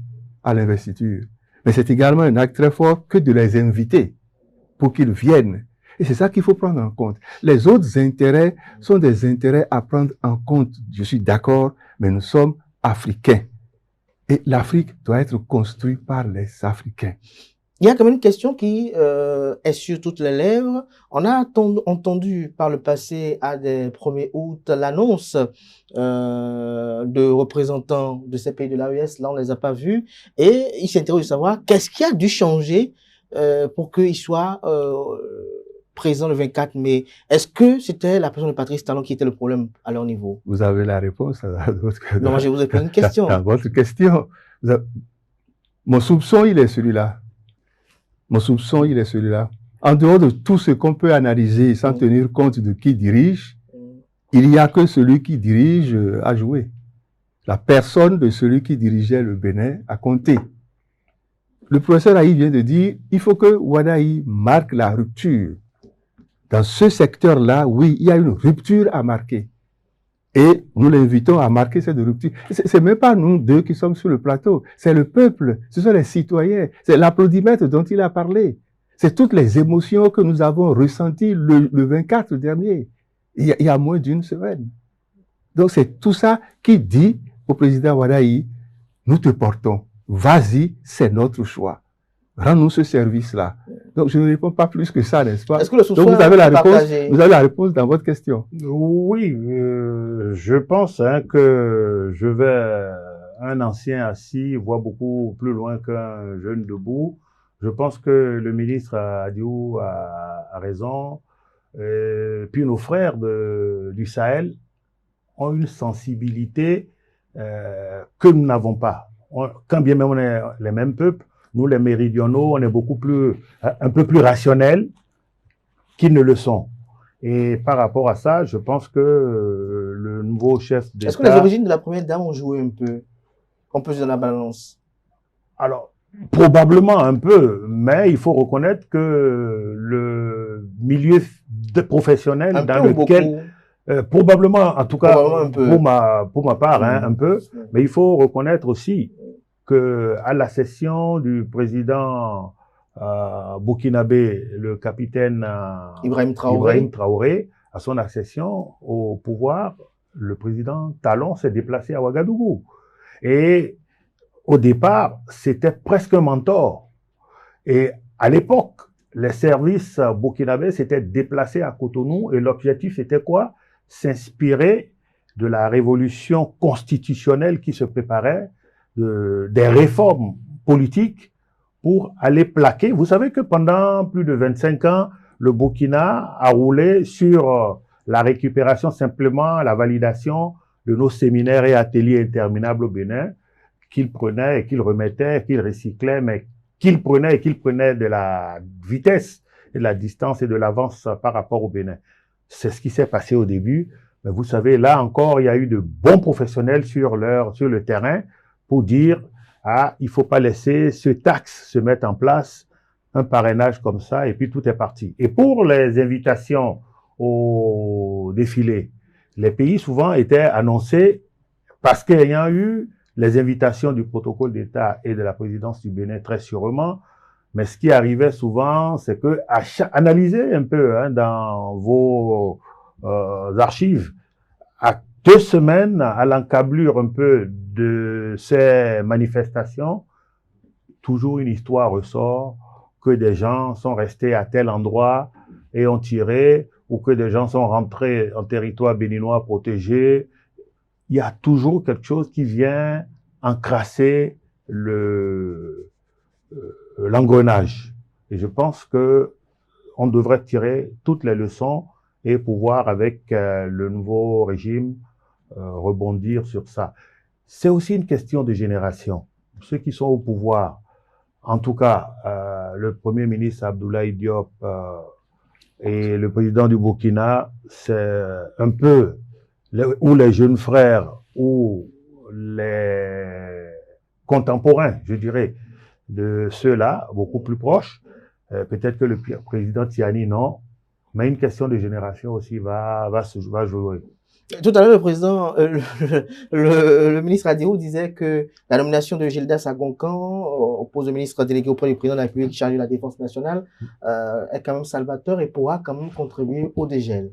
à l'investiture. Mais c'est également un acte très fort que de les inviter pour qu'ils viennent. Et c'est ça qu'il faut prendre en compte. Les autres intérêts sont des intérêts à prendre en compte. Je suis d'accord, mais nous sommes africains. Et l'Afrique doit être construite par les Africains. Il y a quand même une question qui est sur toutes les lèvres. On a entendu par le passé, à des 1er août, l'annonce de représentants de ces pays de l'AES. Là, on ne les a pas vus. Et il s'interroge de savoir qu'est-ce qui a dû changer pour qu'ils soient présents le 24 mai. Est-ce que c'était la personne de Patrice Talon qui était le problème à leur niveau? Vous avez la réponse Non, moi, je vous ai posé une question. Dans votre question. Mon soupçon, il est celui-là. Mon soupçon, il est celui-là. En dehors de tout ce qu'on peut analyser sans tenir compte de qui dirige, il n'y a que celui qui dirige à jouer. La personne de celui qui dirigeait le Bénin a compté. Le professeur Aïe vient de dire, il faut que Wadaï marque la rupture. Dans ce secteur-là, oui, il y a une rupture à marquer. Et nous l'invitons à marquer cette rupture. C'est même pas nous deux qui sommes sur le plateau. C'est le peuple. Ce sont les citoyens. C'est l'applaudimètre dont il a parlé. C'est toutes les émotions que nous avons ressenties le 24 dernier. Il y a moins d'une semaine. Donc c'est tout ça qui dit au président Wadaï, nous te portons. Vas-y, c'est notre choix. Rends-nous ce service-là. Donc, je ne réponds pas plus que ça, n'est-ce pas? Est-ce que le soutien Donc, vous avez la réponse, partagé? vous avez la réponse dans votre question. Oui, je pense que un ancien assis voit beaucoup plus loin qu'un jeune debout. Je pense que le ministre Adiou a raison. Puis nos frères du Sahel ont une sensibilité que nous n'avons pas. Quand bien même on est les mêmes peuples, nous les méridionaux, on est un peu plus rationnels qu'ils ne le sont. Et par rapport à ça, je pense que le nouveau chef d'État... Est-ce que les origines de la première dame ont joué un peu? On peut dans la balance? Alors, probablement un peu, mais il faut reconnaître que le milieu professionnel Un dans peu ou lequel... probablement, en tout cas, pour ma part, un peu, mais il faut reconnaître aussi que à la session du président burkinabé, le capitaine Ibrahim Traoré, à son accession au pouvoir, le président Talon s'est déplacé à Ouagadougou. Et au départ, c'était presque un mentor. Et à l'époque, les services burkinabés s'étaient déplacés à Cotonou et l'objectif c'était quoi? S'inspirer de la révolution constitutionnelle qui se préparait, des réformes politiques pour aller plaquer. Vous savez que pendant plus de 25 ans, le Burkina a roulé sur la récupération, simplement la validation de nos séminaires et ateliers interminables au Bénin, qu'il prenait et qu'il remettait, qu'il recyclait, mais qu'il prenait et qu'il prenait de la vitesse et de la distance et de l'avance par rapport au Bénin. C'est ce qui s'est passé au début. Mais vous savez, là encore, il y a eu de bons professionnels sur le terrain pour dire, il faut pas laisser ce taxe se mettre en place, un parrainage comme ça, et puis tout est parti. Et pour les invitations au défilé, les pays souvent étaient annoncés parce qu'il y a eu les invitations du protocole d'État et de la présidence du Bénin très sûrement, mais ce qui arrivait souvent, c'est que analysez un peu dans vos archives, à 2 semaines, à l'encablure un peu de ces manifestations, toujours une histoire ressort que des gens sont restés à tel endroit et ont tiré, ou que des gens sont rentrés en territoire béninois protégé. Il y a toujours quelque chose qui vient encrasser l'engrenage. Et je pense que on devrait tirer toutes les leçons et pouvoir, avec le nouveau régime, rebondir sur ça. C'est aussi une question de génération. Ceux qui sont au pouvoir, en tout cas, le Premier ministre Abdoulaye Diop et le président du Burkina, c'est un peu ou les jeunes frères ou les contemporains, je dirais, de ceux-là, beaucoup plus proches. Peut-être que le président Tiani, non. Mais une question de génération aussi va jouer. Tout à l'heure, le président, le ministre Adiou disait que la nomination de Gildas Agoncan au poste de ministre délégué auprès du président de la République chargé de la défense nationale est quand même salvateur et pourra quand même contribuer au dégel.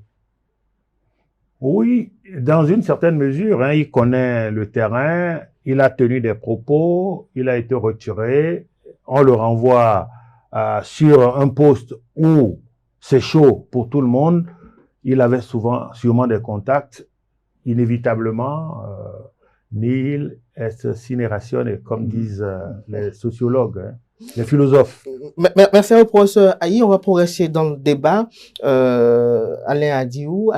Oui, dans une certaine mesure, hein, il connaît le terrain, il a tenu des propos, il a été retiré, on le renvoie sur un poste où c'est chaud pour tout le monde. Il avait sûrement des contacts, inévitablement, nihil est sine ratione, comme disent les sociologues, hein, les philosophes. Merci au professeur Ayi. On va progresser dans le débat. Alain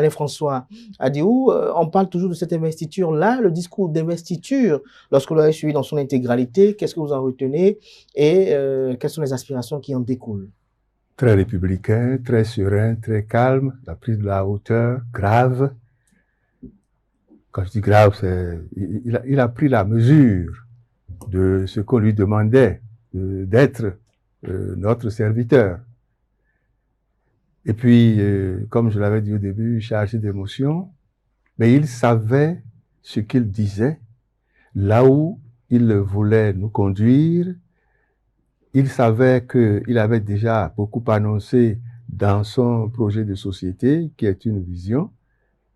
François Adiou, on parle toujours de cette investiture-là, le discours d'investiture, lorsque vous l'avez suivi dans son intégralité, qu'est-ce que vous en retenez et quelles sont les aspirations qui en découlent? Très républicain, très serein, très calme, la prise de la hauteur, grave. Quand je dis grave, il a pris la mesure de ce qu'on lui demandait d'être notre serviteur. Et puis, comme je l'avais dit au début, chargé d'émotions, mais il savait ce qu'il disait, là où il voulait nous conduire. Il savait qu'il avait déjà beaucoup annoncé dans son projet de société, qui est une vision,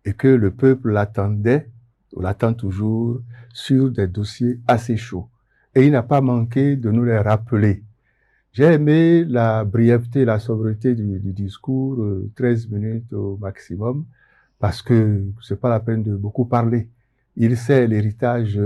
et que le peuple l'attendait, ou l'attend toujours, sur des dossiers assez chauds. Et il n'a pas manqué de nous les rappeler. J'ai aimé la brièveté, la sobriété du discours, 13 minutes au maximum, parce que c'est pas la peine de beaucoup parler. Il sait l'héritage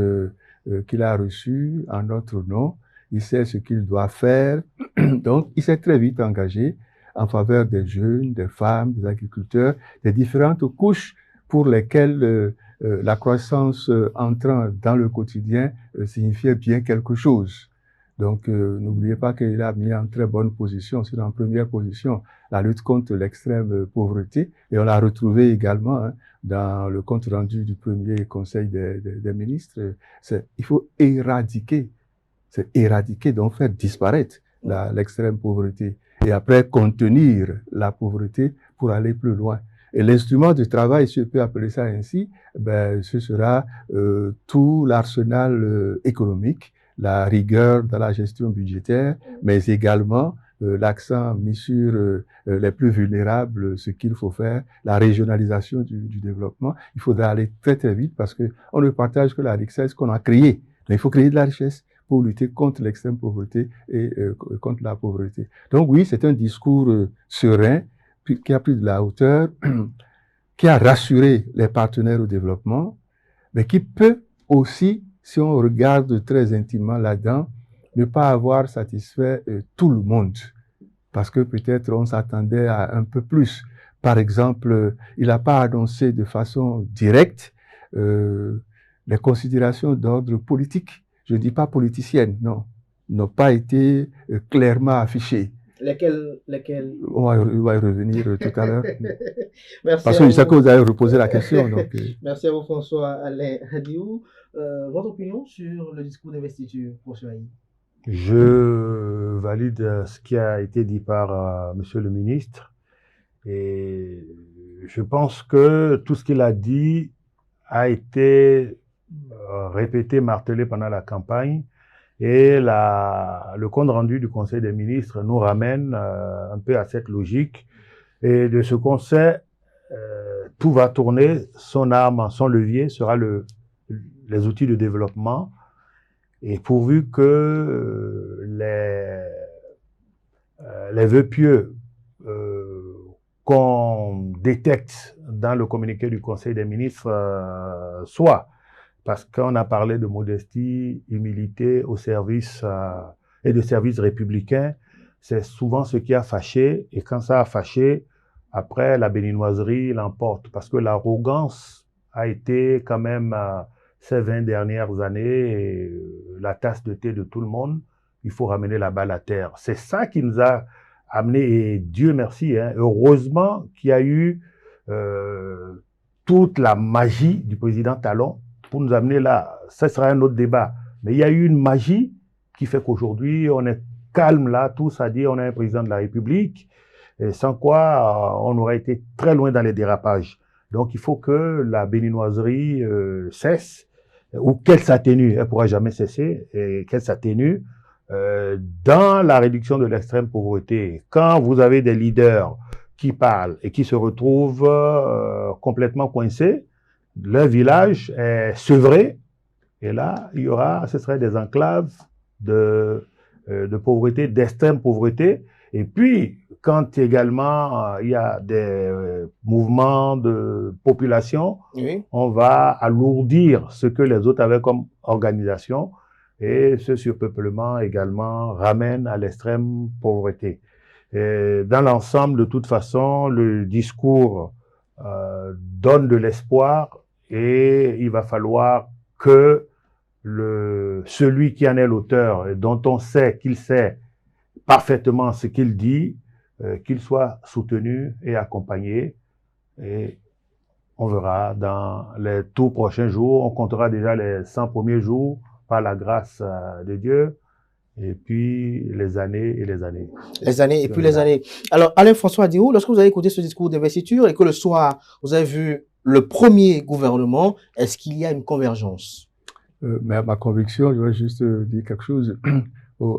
qu'il a reçu en notre nom, il sait ce qu'il doit faire, donc il s'est très vite engagé en faveur des jeunes, des femmes, des agriculteurs, des différentes couches pour lesquelles la croissance entrant dans le quotidien signifiait bien quelque chose. Donc, n'oubliez pas qu'il a mis en très bonne position, c'est en première position, la lutte contre l'extrême pauvreté. Et on l'a retrouvé également hein, dans le compte rendu du premier conseil des ministres. Il faut éradiquer, donc faire disparaître l'extrême pauvreté. Et après, contenir la pauvreté pour aller plus loin. Et l'instrument de travail, si je peux appeler ça ainsi, ben, ce sera tout l'arsenal économique, la rigueur dans la gestion budgétaire, mais également l'accent mis sur les plus vulnérables, ce qu'il faut faire, la régionalisation du développement. Il faudra aller très très vite parce que on ne partage que la richesse qu'on a créée. Donc il faut créer de la richesse pour lutter contre l'extrême pauvreté et contre la pauvreté. Donc oui, c'est un discours serein, qui a pris de la hauteur, qui a rassuré les partenaires au développement, mais qui peut aussi, si on regarde très intimement là-dedans, ne pas avoir satisfait tout le monde. Parce que peut-être on s'attendait à un peu plus. Par exemple, il n'a pas annoncé de façon directe les considérations d'ordre politique. Je ne dis pas politicienne, non. N'ont pas été clairement affichées. Lesquels On va y revenir tout à l'heure. Parce que je sais que vous avez reposé la question. Donc, Merci à vous, François Alain Adiou. Votre opinion sur le discours d'investiture, professeur Ayi? Je valide ce qui a été dit par Monsieur le ministre. Et je pense que tout ce qu'il a dit a été répété, martelé pendant la campagne. Et le compte rendu du Conseil des ministres nous ramène un peu à cette logique. Et de ce qu'on sait, tout va tourner, son arme, son levier sera les outils de développement. Et pourvu que les vœux pieux qu'on détecte dans le communiqué du Conseil des ministres soient, parce qu'on a parlé de modestie, humilité au service et de service républicain, c'est souvent ce qui a fâché, et quand ça a fâché, après la béninoiserie l'emporte, parce que l'arrogance a été quand même ces 20 dernières années la tasse de thé de tout le monde. Il faut ramener la balle à terre. C'est ça qui nous a amené, et Dieu merci, hein, heureusement qu'il y a eu toute la magie du président Talon pour nous amener là. Ça sera un autre débat. Mais il y a eu une magie qui fait qu'aujourd'hui, on est calme là, tous à dire on a un président de la République, et sans quoi on aurait été très loin dans les dérapages. Donc, il faut que la béninoiserie cesse, ou qu'elle s'atténue, elle ne pourra jamais cesser, et qu'elle s'atténue dans la réduction de l'extrême pauvreté. Quand vous avez des leaders qui parlent et qui se retrouvent complètement coincés, leur village est sevré, et là, ce serait des enclaves de pauvreté, d'extrême pauvreté. Et puis, quand également il y a des mouvements de population, oui, on va alourdir ce que les autres avaient comme organisation, et ce surpeuplement également ramène à l'extrême pauvreté. Et dans l'ensemble, de toute façon, le discours donne de l'espoir, et il va falloir que celui qui en est l'auteur, et dont on sait qu'il sait parfaitement ce qu'il dit, qu'il soit soutenu et accompagné. Et on verra dans les tout prochains jours, on comptera déjà les 100 premiers jours par la grâce de Dieu, et puis les années et les années. Les années et puis les années. Alors, Alain-François Adirou, lorsque vous avez écouté ce discours d'investiture et que le soir, vous avez vu le premier gouvernement, est-ce qu'il y a une convergence? Mais ma conviction, je vais juste dire quelque chose.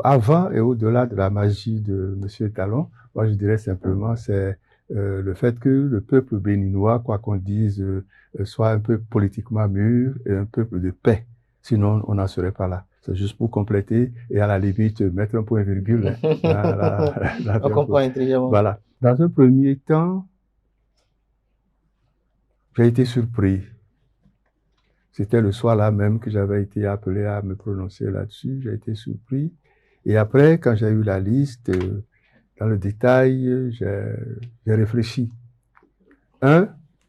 Avant et au-delà de la magie de M. Talon, moi je dirais simplement c'est le fait que le peuple béninois, quoi qu'on dise, soit un peu politiquement mûr et un peuple de paix. Sinon, on n'en serait pas là. C'est juste pour compléter et à la limite mettre un point virgule. On comprend intelligemment. Voilà. Dans un premier temps, j'ai été surpris. C'était le soir-là même que j'avais été appelé à me prononcer là-dessus. J'ai été surpris. Et après, quand j'ai eu la liste, dans le détail, j'ai réfléchi.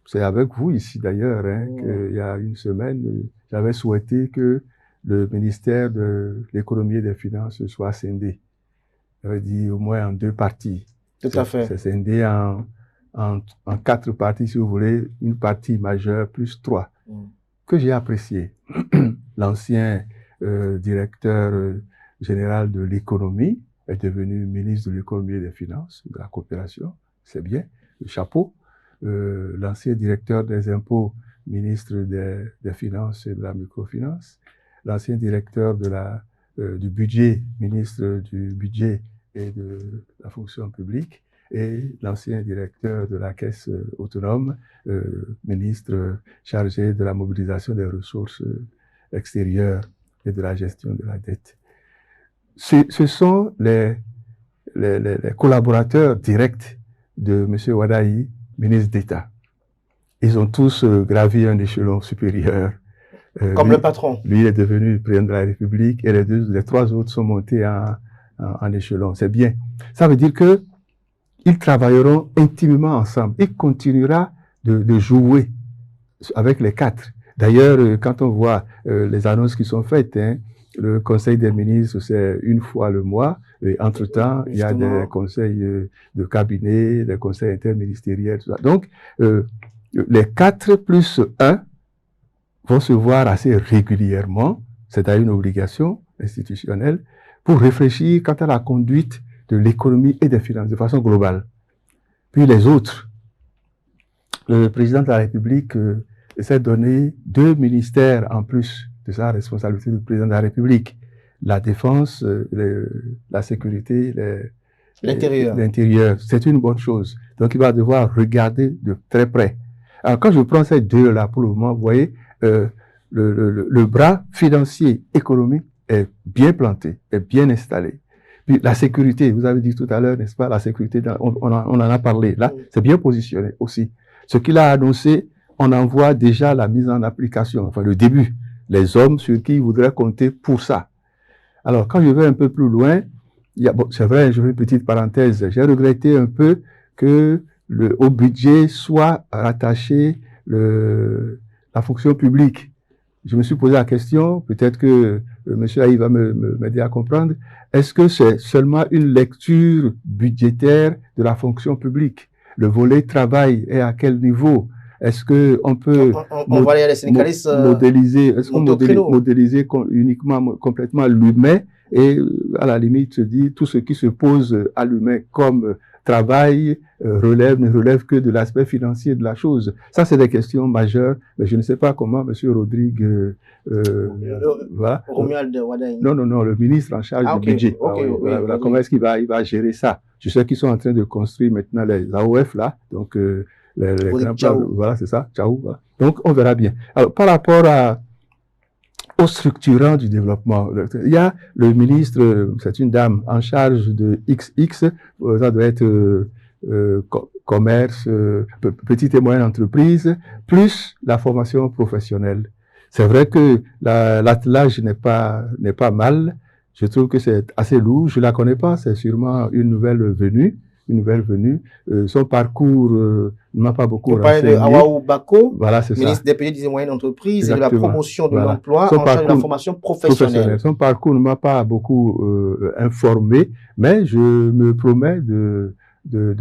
C'est avec vous ici d'ailleurs, qu'il y a une semaine, j'avais souhaité que le ministère de l'économie et des finances soit scindé. J'avais dit au moins en 2 parties. Tout à fait. C'est scindé en 4 parties, si vous voulez, une partie majeure plus 3. Que j'ai apprécié. L'ancien directeur général de l'économie est devenu ministre de l'économie et des finances, de la coopération, c'est bien, le chapeau. L'ancien directeur des impôts, ministre des finances et de la microfinance. L'ancien directeur du budget, ministre du budget et de la fonction publique. Et l'ancien directeur de la caisse autonome, ministre chargé de la mobilisation des ressources extérieures et de la gestion de la dette. Ce sont les collaborateurs directs de M. Wadaï, ministre d'État. Ils ont tous gravi un échelon supérieur. Comme le patron. Lui est devenu président de la République et les 3 autres sont montés en échelon. C'est bien. Ça veut dire que ils travailleront intimement ensemble. Il continuera de jouer avec les 4. D'ailleurs, quand on voit les annonces qui sont faites, le Conseil des ministres, c'est 1 fois le mois. Et entre-temps, il y a des conseils de cabinet, des conseils interministériels, tout ça. Donc, les 4 plus 1 vont se voir assez régulièrement, c'est à une obligation institutionnelle, pour réfléchir quant à la conduite de l'économie et des finances de façon globale. Puis les autres, le président de la République s'est donné 2 ministères en plus de sa responsabilité de président de la République. La défense, la sécurité, l'intérieur. C'est une bonne chose. Donc il va devoir regarder de très près. Alors quand je prends ces 2-là pour le moment, vous voyez, le bras financier économique est bien planté, est bien installé. Puis la sécurité, vous avez dit tout à l'heure, n'est-ce pas, la sécurité, on en a parlé. Là, c'est bien positionné aussi. Ce qu'il a annoncé, on en voit déjà la mise en application, enfin le début. Les hommes sur qui il voudrait compter pour ça. Alors, quand je vais un peu plus loin, c'est vrai, je fais une petite parenthèse, j'ai regretté un peu que au budget soit rattaché la fonction publique. Je me suis posé la question, peut-être que M. Aïe va m'aider à comprendre, est-ce que c'est seulement une lecture budgétaire de la fonction publique? Le volet travail est à quel niveau? Est-ce que on peut modéliser, est-ce qu'on modéliser uniquement, complètement l'humain et à la limite se dit tout ce qui se pose à l'humain comme travail ne relève que de l'aspect financier de la chose. Ça, c'est des questions majeures, mais je ne sais pas comment M. Rodrigue va. Non, le ministre en charge du budget. Comment est-ce qu'il va gérer ça? Je sais qu'ils sont en train de construire maintenant les AOF là, donc les grands plans, voilà, c'est ça, Tchaou. Voilà. Donc, on verra bien. Alors, par rapport au structurant du développement, il y a le ministre, c'est une dame en charge de XX, ça doit être commerce, petite et moyenne entreprise, plus la formation professionnelle. C'est vrai que l'attelage n'est pas mal. Je trouve que c'est assez lourd. Je la connais pas. C'est sûrement une nouvelle venue. Son parcours ne m'a pas beaucoup renseigné. On parle de Awaou Bako, voilà, c'est ministre ça. des petites et moyennes entreprises Exactement. et de la promotion de Voilà. l'emploi en charge de la formation professionnelle. Son parcours ne m'a pas beaucoup informé, mais je me promets de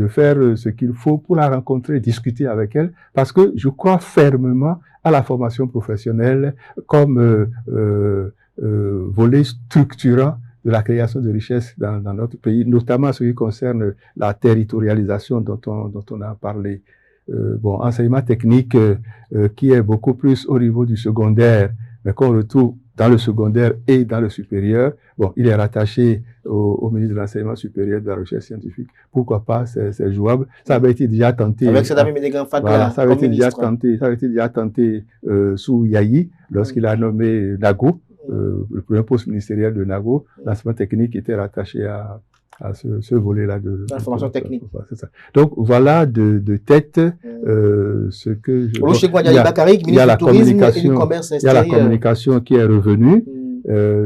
faire ce qu'il faut pour la rencontrer, discuter avec elle, parce que je crois fermement à la formation professionnelle comme volet structurant de la création de richesses dans notre pays, notamment ce qui concerne la territorialisation dont on a parlé. Enseignement technique qui est beaucoup plus au niveau du secondaire, mais qu'on retrouve dans le secondaire et dans le supérieur. Bon, il est rattaché au ministre de l'Enseignement supérieur de la Recherche scientifique. Pourquoi pas, c'est jouable. Ça avait été déjà tenté. Avec cette dame Médégan Fatla, voilà, ça avait été déjà tenté sous Yahi, lorsqu'il a nommé Nago, le premier poste ministériel de Nago. L'enseignement technique était rattaché à ce volet-là de la formation technique. C'est ça. Donc, voilà de tête ce que je... Il y a la communication qui est revenue.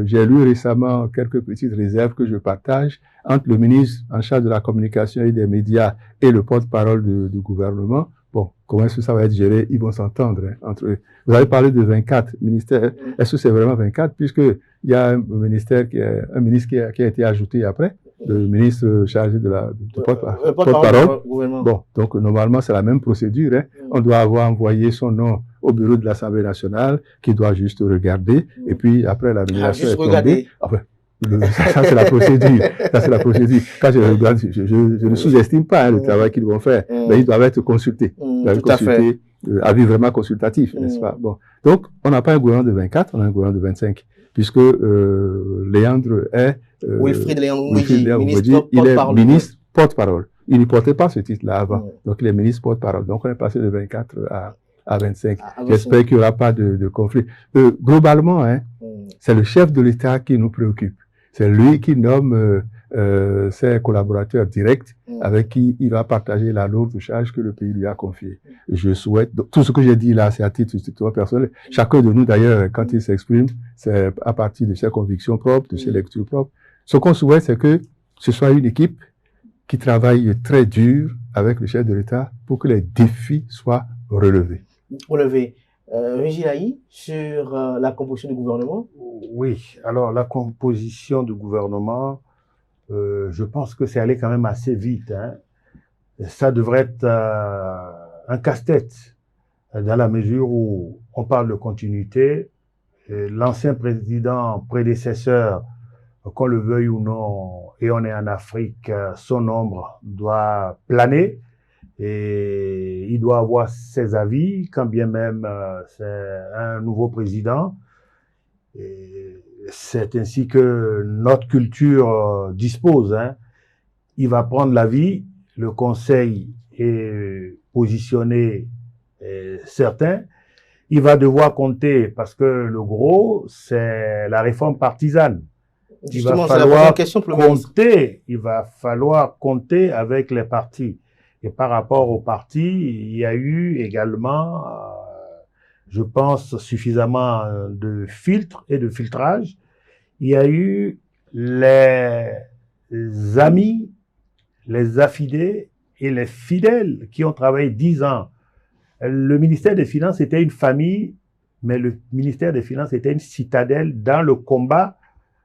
J'ai lu récemment quelques petites réserves que je partage entre le ministre en charge de la communication et des médias et le porte-parole du gouvernement. Bon, comment est-ce que ça va être géré? Ils vont s'entendre entre eux. Vous avez parlé de 24 ministères. Est-ce que c'est vraiment 24? Puisque il y a un ministère qui a été ajouté après. Le ministre chargé de porte-parole. Bon, donc normalement c'est la même procédure. Hein. On doit avoir envoyé son nom au bureau de l'Assemblée nationale, qui doit juste regarder, et puis après la nomination est tombée. Enfin, ça c'est la procédure. Ça c'est la procédure. Quand je regarde, je ne sous-estime pas le travail qu'ils vont faire, mais ils doivent être consultés. Ils doivent être consultés, avis vraiment consultatif, n'est-ce pas? Bon, donc on n'a pas un gouvernement de 24, on a un gouvernement de 25, puisque Léandre est Wilfried Léandre il est ministre porte-parole. Il ne portait pas ce titre-là avant. Donc, il est ministre porte-parole. Donc, on est passé de 24 à 25. J'espère qu'il n'y aura pas de conflit. Globalement, c'est le chef de l'État qui nous préoccupe. C'est lui qui nomme ses collaborateurs directs avec qui il va partager la lourde charge que le pays lui a confiée. Je souhaite, tout ce que j'ai dit là, c'est à titre personnel. Chacun de nous, d'ailleurs, quand il s'exprime, c'est à partir de ses convictions propres, de ses lectures propres. Ce qu'on souhaite, c'est que ce soit une équipe qui travaille très dur avec le chef de l'État pour que les défis soient relevés. Régilaï, sur la composition du gouvernement? Oui, alors la composition du gouvernement, je pense que c'est allé quand même assez vite. Hein. Ça devrait être un casse-tête, dans la mesure où on parle de continuité. L'ancien prédécesseur, qu'on le veuille ou non, et on est en Afrique, son ombre doit planer et il doit avoir ses avis, quand bien même c'est un nouveau président. C'est ainsi que notre culture dispose. Hein. Il va prendre l'avis, le conseil est positionné certain. Il va devoir compter, parce que le gros, c'est la réforme partisane. Il va falloir compter avec les partis. Et par rapport aux partis, il y a eu également, je pense, suffisamment de filtres et de filtrage. Il y a eu les amis, les affidés et les fidèles qui ont travaillé 10 ans. Le ministère des Finances était une famille, mais le ministère des Finances était une citadelle dans le combat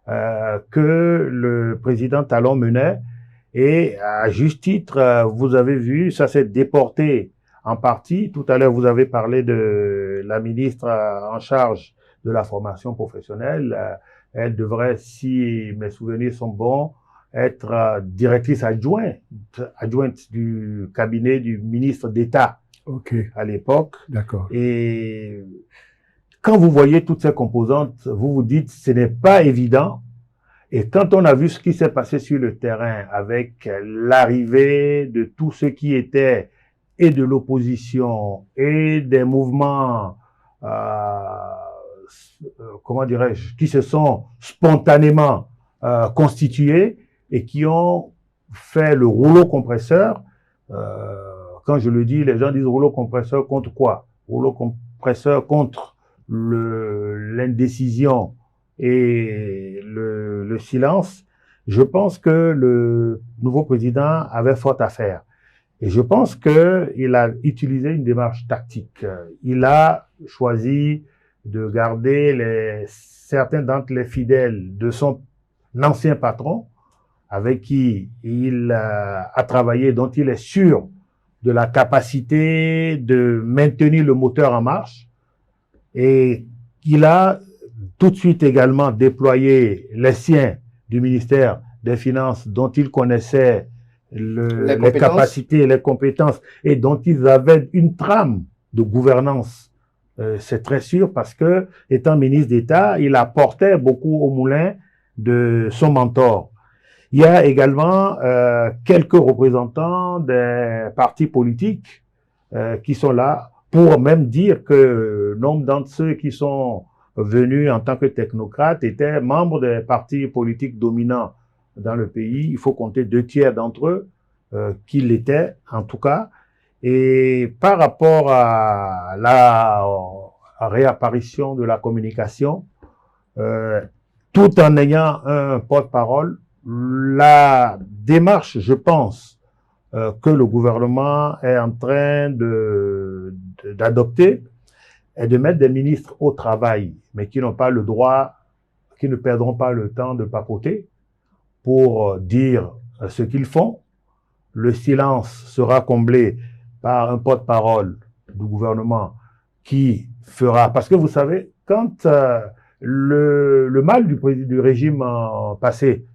que le président Talon menait. Et à juste titre, vous avez vu, ça s'est déporté en partie. Tout à l'heure, vous avez parlé de la ministre en charge de la formation professionnelle. Elle devrait, si mes souvenirs sont bons, être directrice adjointe du cabinet du ministre d'État à l'époque. D'accord. Et quand vous voyez toutes ces composantes, vous vous dites ce n'est pas évident. Et quand on a vu ce qui s'est passé sur le terrain avec l'arrivée de tous ceux qui étaient et de l'opposition et des mouvements, comment dirais-je, qui se sont spontanément constitués et qui ont fait le rouleau compresseur, quand je le dis, les gens disent rouleau compresseur contre quoi? Rouleau compresseur contre l'indécision et le silence. Je pense que le nouveau président avait fort à faire. Et je pense qu'il a utilisé une démarche tactique. Il a choisi de garder certains d'entre les fidèles de son ancien patron, avec qui il a travaillé, dont il est sûr de la capacité de maintenir le moteur en marche. Et il a tout de suite également déployé les siens du ministère des Finances, dont il connaissait les capacités, les compétences, et dont ils avaient une trame de gouvernance. C'est très sûr, parce que, étant ministre d'État, il apportait beaucoup au moulin de son mentor. Il y a également quelques représentants des partis politiques qui sont là pour même dire que nombre d'entre ceux qui sont venus en tant que technocrates étaient membres des partis politiques dominants dans le pays. Il faut compter 2/3 d'entre eux qui l'étaient, en tout cas. Et par rapport à la réapparition de la communication, tout en ayant un porte-parole, la démarche, je pense, que le gouvernement est en train d'adopter est de mettre des ministres au travail, mais qui n'ont pas le droit, qui ne perdront pas le temps de papoter pour dire ce qu'ils font. Le silence sera comblé par un porte-parole du gouvernement qui fera, parce que vous savez, quand le mal du régime passé,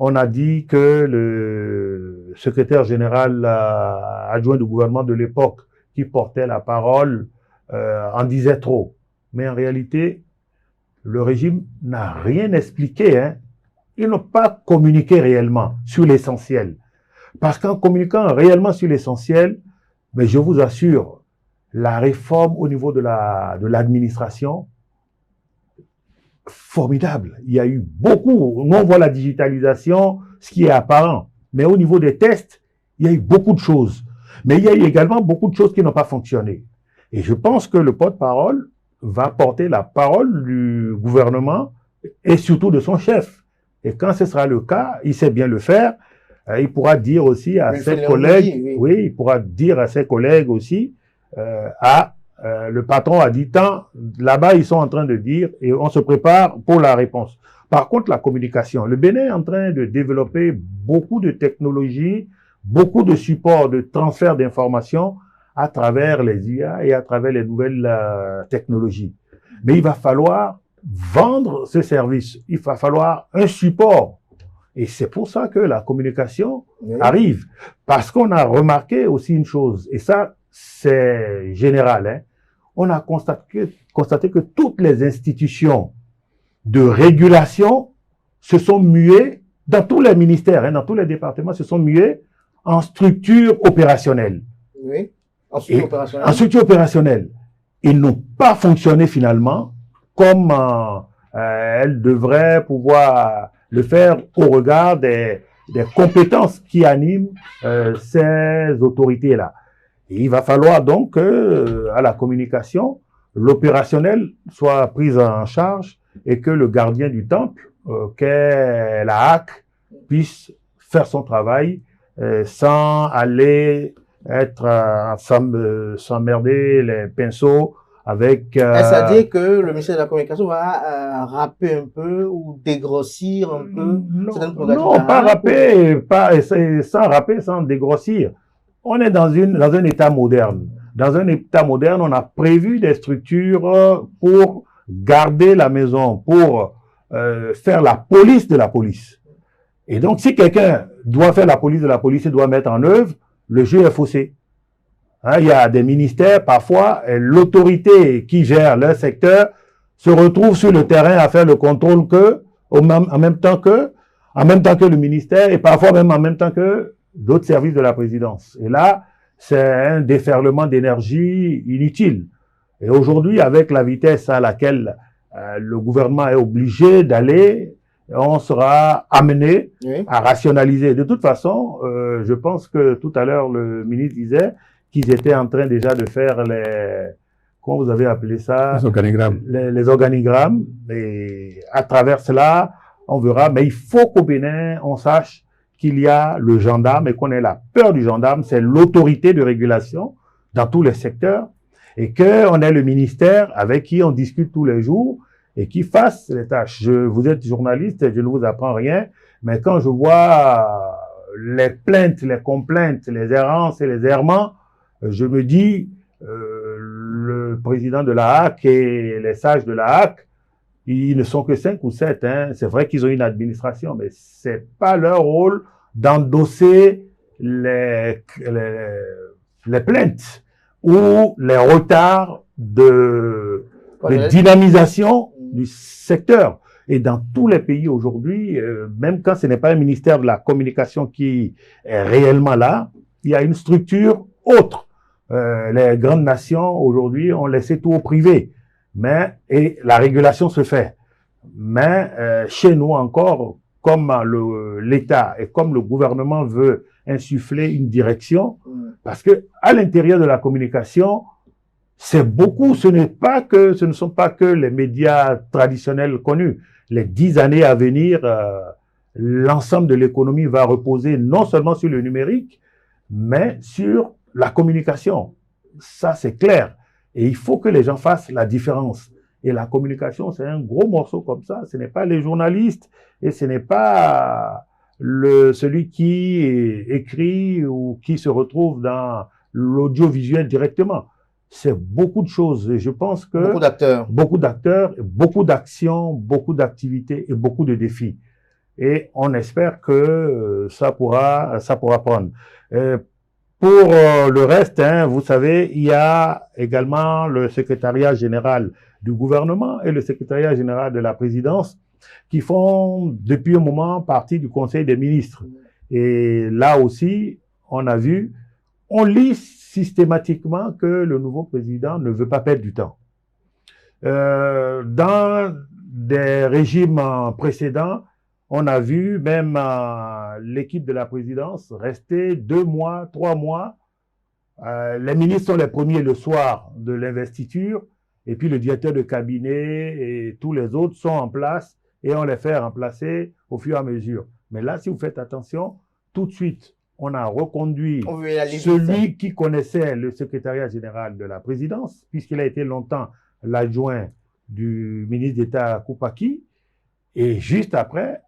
on a dit que le secrétaire général adjoint du gouvernement de l'époque qui portait la parole en disait trop. Mais en réalité, le régime n'a rien expliqué. Hein. Ils n'ont pas communiqué réellement sur l'essentiel. Parce qu'en communiquant réellement sur l'essentiel, mais je vous assure, la réforme au niveau de l'administration, formidable. Il y a eu beaucoup, nous on voit la digitalisation, ce qui est apparent. Mais au niveau des tests, il y a eu beaucoup de choses. Mais il y a eu également beaucoup de choses qui n'ont pas fonctionné. Et je pense que le porte-parole va porter la parole du gouvernement et surtout de son chef. Et quand ce sera le cas, il sait bien le faire, il pourra dire aussi à ses collègues, oui, il pourra dire à ses collègues aussi, le patron a dit tant, là-bas ils sont en train de dire, et on se prépare pour la réponse. Par contre, la communication, le Bénin est en train de développer beaucoup de technologies, beaucoup de supports de transfert d'informations à travers les IA et à travers les nouvelles technologies. Mais il va falloir vendre ce service, il va falloir un support. Et c'est pour ça que la communication arrive. Parce qu'on a remarqué aussi une chose, et ça c'est général, hein, on a constaté que toutes les institutions de régulation se sont muées, dans tous les ministères, hein, dans tous les départements, se sont muées en structures opérationnelles. Oui, en structure opérationnelle. En structure opérationnelle. Ils n'ont pas fonctionné finalement comme elles devraient pouvoir le faire au regard des compétences qui animent ces autorités-là. Et il va falloir donc à la communication, l'opérationnel soit pris en charge et que le gardien du temple, qu'est la HAC, puisse faire son travail sans aller s'emmerder les pinceaux avec... Est-ce à dire que le ministère de la Communication va râper un peu ou dégrossir un peu certaines prérogatives? Non, pas râper, sans râper, sans dégrossir. On est dans un État moderne. Dans un État moderne, on a prévu des structures pour garder la maison, pour faire la police de la police. Et donc, si quelqu'un doit faire la police de la police et doit mettre en œuvre, le jeu est faussé. Hein, il y a des ministères, parfois, l'autorité qui gère leur secteur se retrouve sur le terrain à faire le contrôle en même temps que le ministère et parfois même en même temps que d'autres services de la présidence. Et là, c'est un déferlement d'énergie inutile. Et aujourd'hui, avec la vitesse à laquelle le gouvernement est obligé d'aller, on sera amené à rationaliser. De toute façon, je pense que tout à l'heure, le ministre disait qu'ils étaient en train déjà de faire comment vous avez appelé ça? Les organigrammes. Les organigrammes. Et à travers cela, on verra. Mais il faut qu'au Bénin, on sache qu'il y a le gendarme et qu'on ait la peur du gendarme. C'est l'autorité de régulation dans tous les secteurs. Et qu'on ait le ministère avec qui on discute tous les jours et qui fasse les tâches. Vous êtes journaliste, je ne vous apprends rien, mais quand je vois les plaintes, les complaintes, les errances et les errements, je me dis, le président de la HAC et les sages de la HAC, ils ne sont que 5 ou 7. Hein. C'est vrai qu'ils ont une administration, mais c'est pas leur rôle d'endosser les plaintes ou les retards de dynamisation du secteur. Et dans tous les pays aujourd'hui, même quand ce n'est pas un ministère de la communication qui est réellement là, il y a une structure autre. Les grandes nations aujourd'hui ont laissé tout au privé, et la régulation se fait. Mais chez nous encore, comme l'État et comme le gouvernement veut insuffler une direction, parce que à l'intérieur de la communication, c'est beaucoup. Ce ne sont pas que les médias traditionnels connus. Les 10 années à venir, l'ensemble de l'économie va reposer non seulement sur le numérique, mais sur la communication. Ça, c'est clair. Et il faut que les gens fassent la différence. Et la communication, c'est un gros morceau comme ça. Ce n'est pas les journalistes et ce n'est pas celui qui écrit ou qui se retrouve dans l'audiovisuel directement. C'est beaucoup de choses. Et je pense que beaucoup d'acteurs, beaucoup d'actions, beaucoup d'activités et beaucoup de défis. Et on espère que ça pourra prendre. Pour le reste, hein, vous savez, il y a également le secrétariat général du gouvernement et le secrétariat général de la présidence qui font depuis un moment partie du Conseil des ministres. Et là aussi, on lit systématiquement que le nouveau président ne veut pas perdre du temps. Dans des régimes précédents, on a vu même l'équipe de la présidence rester 2 mois, 3 mois. Les ministres sont les premiers le soir de l'investiture, et puis le directeur de cabinet et tous les autres sont en place, et on les fait remplacer au fur et à mesure. Mais là, si vous faites attention, tout de suite, on a reconduit celui qui connaissait le secrétariat général de la présidence, puisqu'il a été longtemps l'adjoint du ministre d'État Koupaki, et juste après,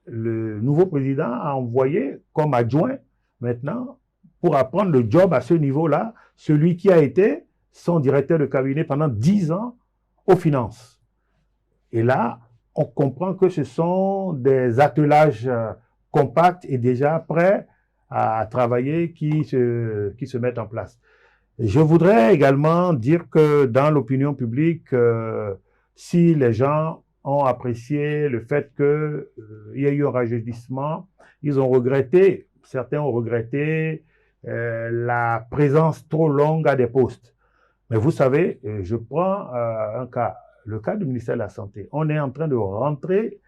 le nouveau président a envoyé comme adjoint maintenant pour apprendre le job à ce niveau-là, celui qui a été son directeur de cabinet pendant 10 ans aux finances. Et là, on comprend que ce sont des attelages compacts et déjà prêts à travailler qui se mettent en place. Et je voudrais également dire que dans l'opinion publique, si les gens ont apprécié le fait qu'il y a eu un rajeunissement. Certains ont regretté la présence trop longue à des postes. Mais vous savez, je prends le cas du ministère de la Santé. On est en train de rentrer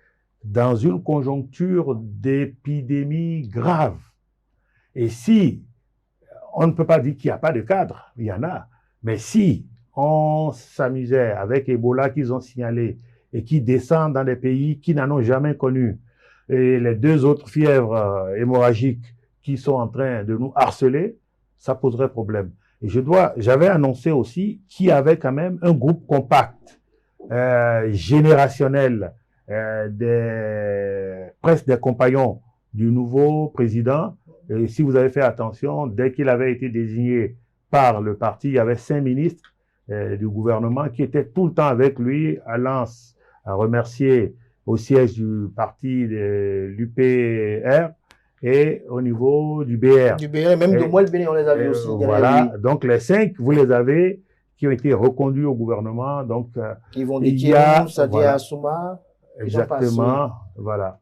dans une conjoncture d'épidémie grave. Et si, on ne peut pas dire qu'il n'y a pas de cadre, il y en a, mais si on s'amusait avec Ebola qu'ils ont signalé, et qui descendent dans des pays qui n'en ont jamais connu, et les 2 autres fièvres hémorragiques qui sont en train de nous harceler, ça poserait problème. Et j'avais annoncé aussi qu'il y avait quand même un groupe compact, générationnel, presque des compagnons du nouveau président. Et si vous avez fait attention, dès qu'il avait été désigné par le parti, il y avait 5 ministres du gouvernement qui étaient tout le temps avec lui, à remercier au siège du parti de l'UPR et au niveau du BR. Du BR, même de moi, le Bénin, on les a vus aussi. Voilà, donc les 5, vous les avez, qui ont été reconduits au gouvernement. Donc, ils vont il y a, Sadia Assouma. Exactement, voilà.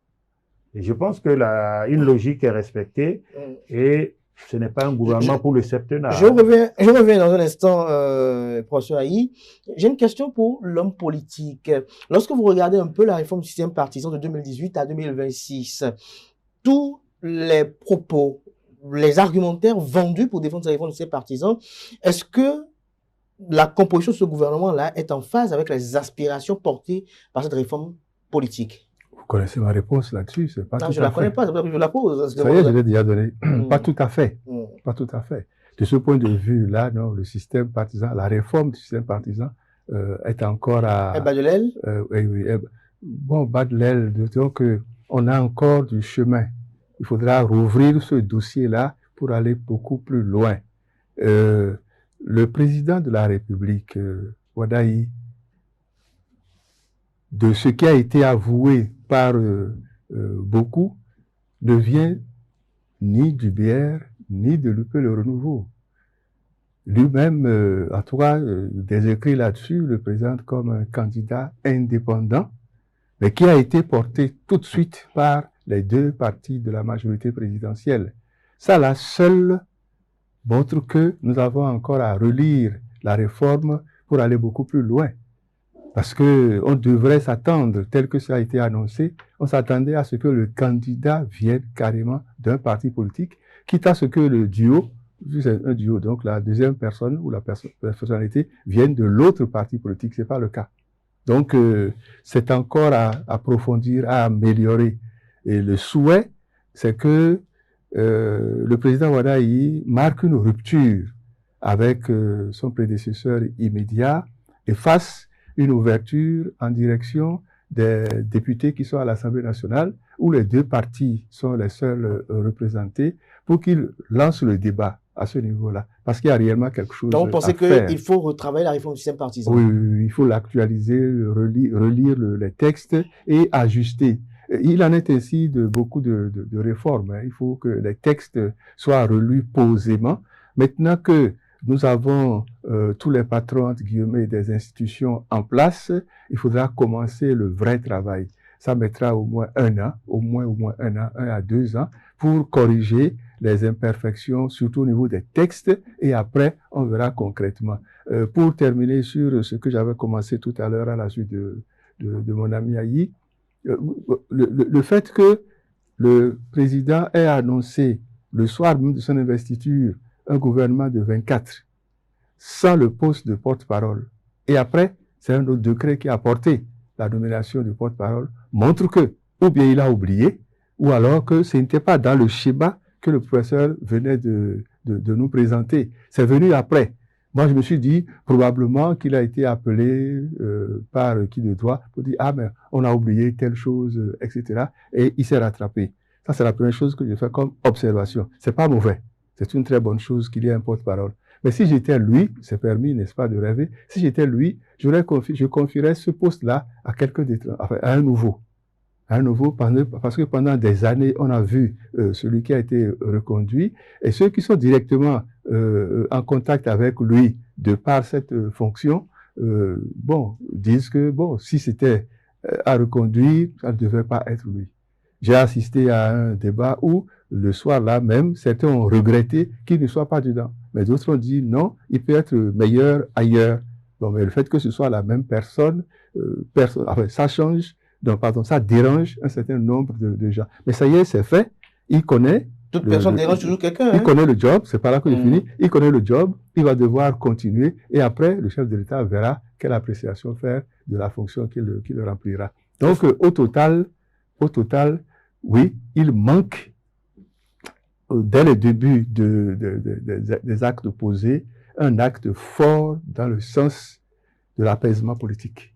Et je pense que une logique est respectée et ce n'est pas un gouvernement pour le septennat. Je reviens dans un instant, professeur Aïe. J'ai une question pour l'homme politique. Lorsque vous regardez un peu la réforme du système partisan de 2018 à 2026, tous les propos, les argumentaires vendus pour défendre cette réforme du système partisan, est-ce que la composition de ce gouvernement-là est en phase avec les aspirations portées par cette réforme politique? Vous connaissez ma réponse là-dessus, c'est pas non, tout je à la fait. connais pas, c'est pour ça que je la pose. Ça y est, je l'ai déjà donné. Pas tout à fait. Pas tout à fait. De ce point de vue-là, non, le système partisan, la réforme du système partisan est encore à... bas de l'aile? Oui. Bon, bas de l'aile, donc on a encore du chemin. Il faudra rouvrir ce dossier-là pour aller beaucoup plus loin. Le président de la République, Wadaï, de ce qui a été avoué par beaucoup, ne vient ni du BR, ni de l'UP Le Renouveau. Lui-même, en tout cas, des écrits là-dessus, le présente comme un candidat indépendant, mais qui a été porté tout de suite par les deux partis de la majorité présidentielle. Ça, la seule montre que nous avons encore à relire la réforme pour aller beaucoup plus loin. Parce que on devrait s'attendre, tel que ça a été annoncé, on s'attendait à ce que le candidat vienne carrément d'un parti politique, quitte à ce que le duo, c'est un duo, donc la deuxième personne ou la personnalité vienne de l'autre parti politique. C'est pas le cas. Donc, c'est encore à approfondir, à améliorer. Et le souhait, c'est que le président Wadaï marque une rupture avec son prédécesseur immédiat et fasse une ouverture en direction des députés qui sont à l'Assemblée nationale, où les deux partis sont les seuls représentés, pour qu'ils lancent le débat à ce niveau-là. Parce qu'il y a réellement quelque chose à faire. Donc, vous pensez qu'il faut retravailler la réforme du système partisan? Oui, il faut l'actualiser, relire les textes et ajuster. Il en est ainsi de beaucoup de réformes. Il faut que les textes soient relus posément. Maintenant que nous avons tous les patrons, entre guillemets, des institutions en place, il faudra commencer le vrai travail. Ça mettra au moins un an, au moins 1 à 2 ans, pour corriger les imperfections, surtout au niveau des textes, et après, on verra concrètement. Pour terminer sur ce que j'avais commencé tout à l'heure à la suite de mon ami Aïe, le fait que le président ait annoncé le soir même de son investiture un gouvernement de 24 sans le poste de porte-parole, et après, c'est un autre décret qui a porté la nomination du porte-parole, montre que, ou bien il a oublié, ou alors que ce n'était pas dans le schéma que le professeur venait de nous présenter. C'est venu après. Moi, je me suis dit, probablement qu'il a été appelé par qui de droit pour dire, ah, mais on a oublié telle chose, etc. Et il s'est rattrapé. Ça, c'est la première chose que je fais comme observation. C'est pas mauvais. C'est une très bonne chose qu'il y ait un porte-parole. Mais si j'étais lui, c'est permis, n'est-ce pas, de rêver. Si j'étais lui, je confierais ce poste-là à quelqu'un d'autre, enfin, à un nouveau. Parce que pendant des années, on a vu celui qui a été reconduit, et ceux qui sont directement en contact avec lui de par cette fonction, disent que si c'était à reconduire, ça ne devait pas être lui. J'ai assisté à un débat où le soir-là même, certains ont regretté qu'il ne soit pas dedans, mais d'autres ont dit non, il peut être meilleur ailleurs. Bon, mais le fait que ce soit la même personne, ça change. Donc, ça dérange un certain nombre de gens. Mais ça y est, c'est fait. Il connaît. Toute personne dérange toujours quelqu'un. Il connaît le job. C'est pas là que je finis. Il connaît le job. Il va devoir continuer. Et après, le chef de l'État verra quelle appréciation faire de la fonction qu'il remplira. Donc, au total, oui, il manque, dès le début des actes posés, un acte fort dans le sens de l'apaisement politique.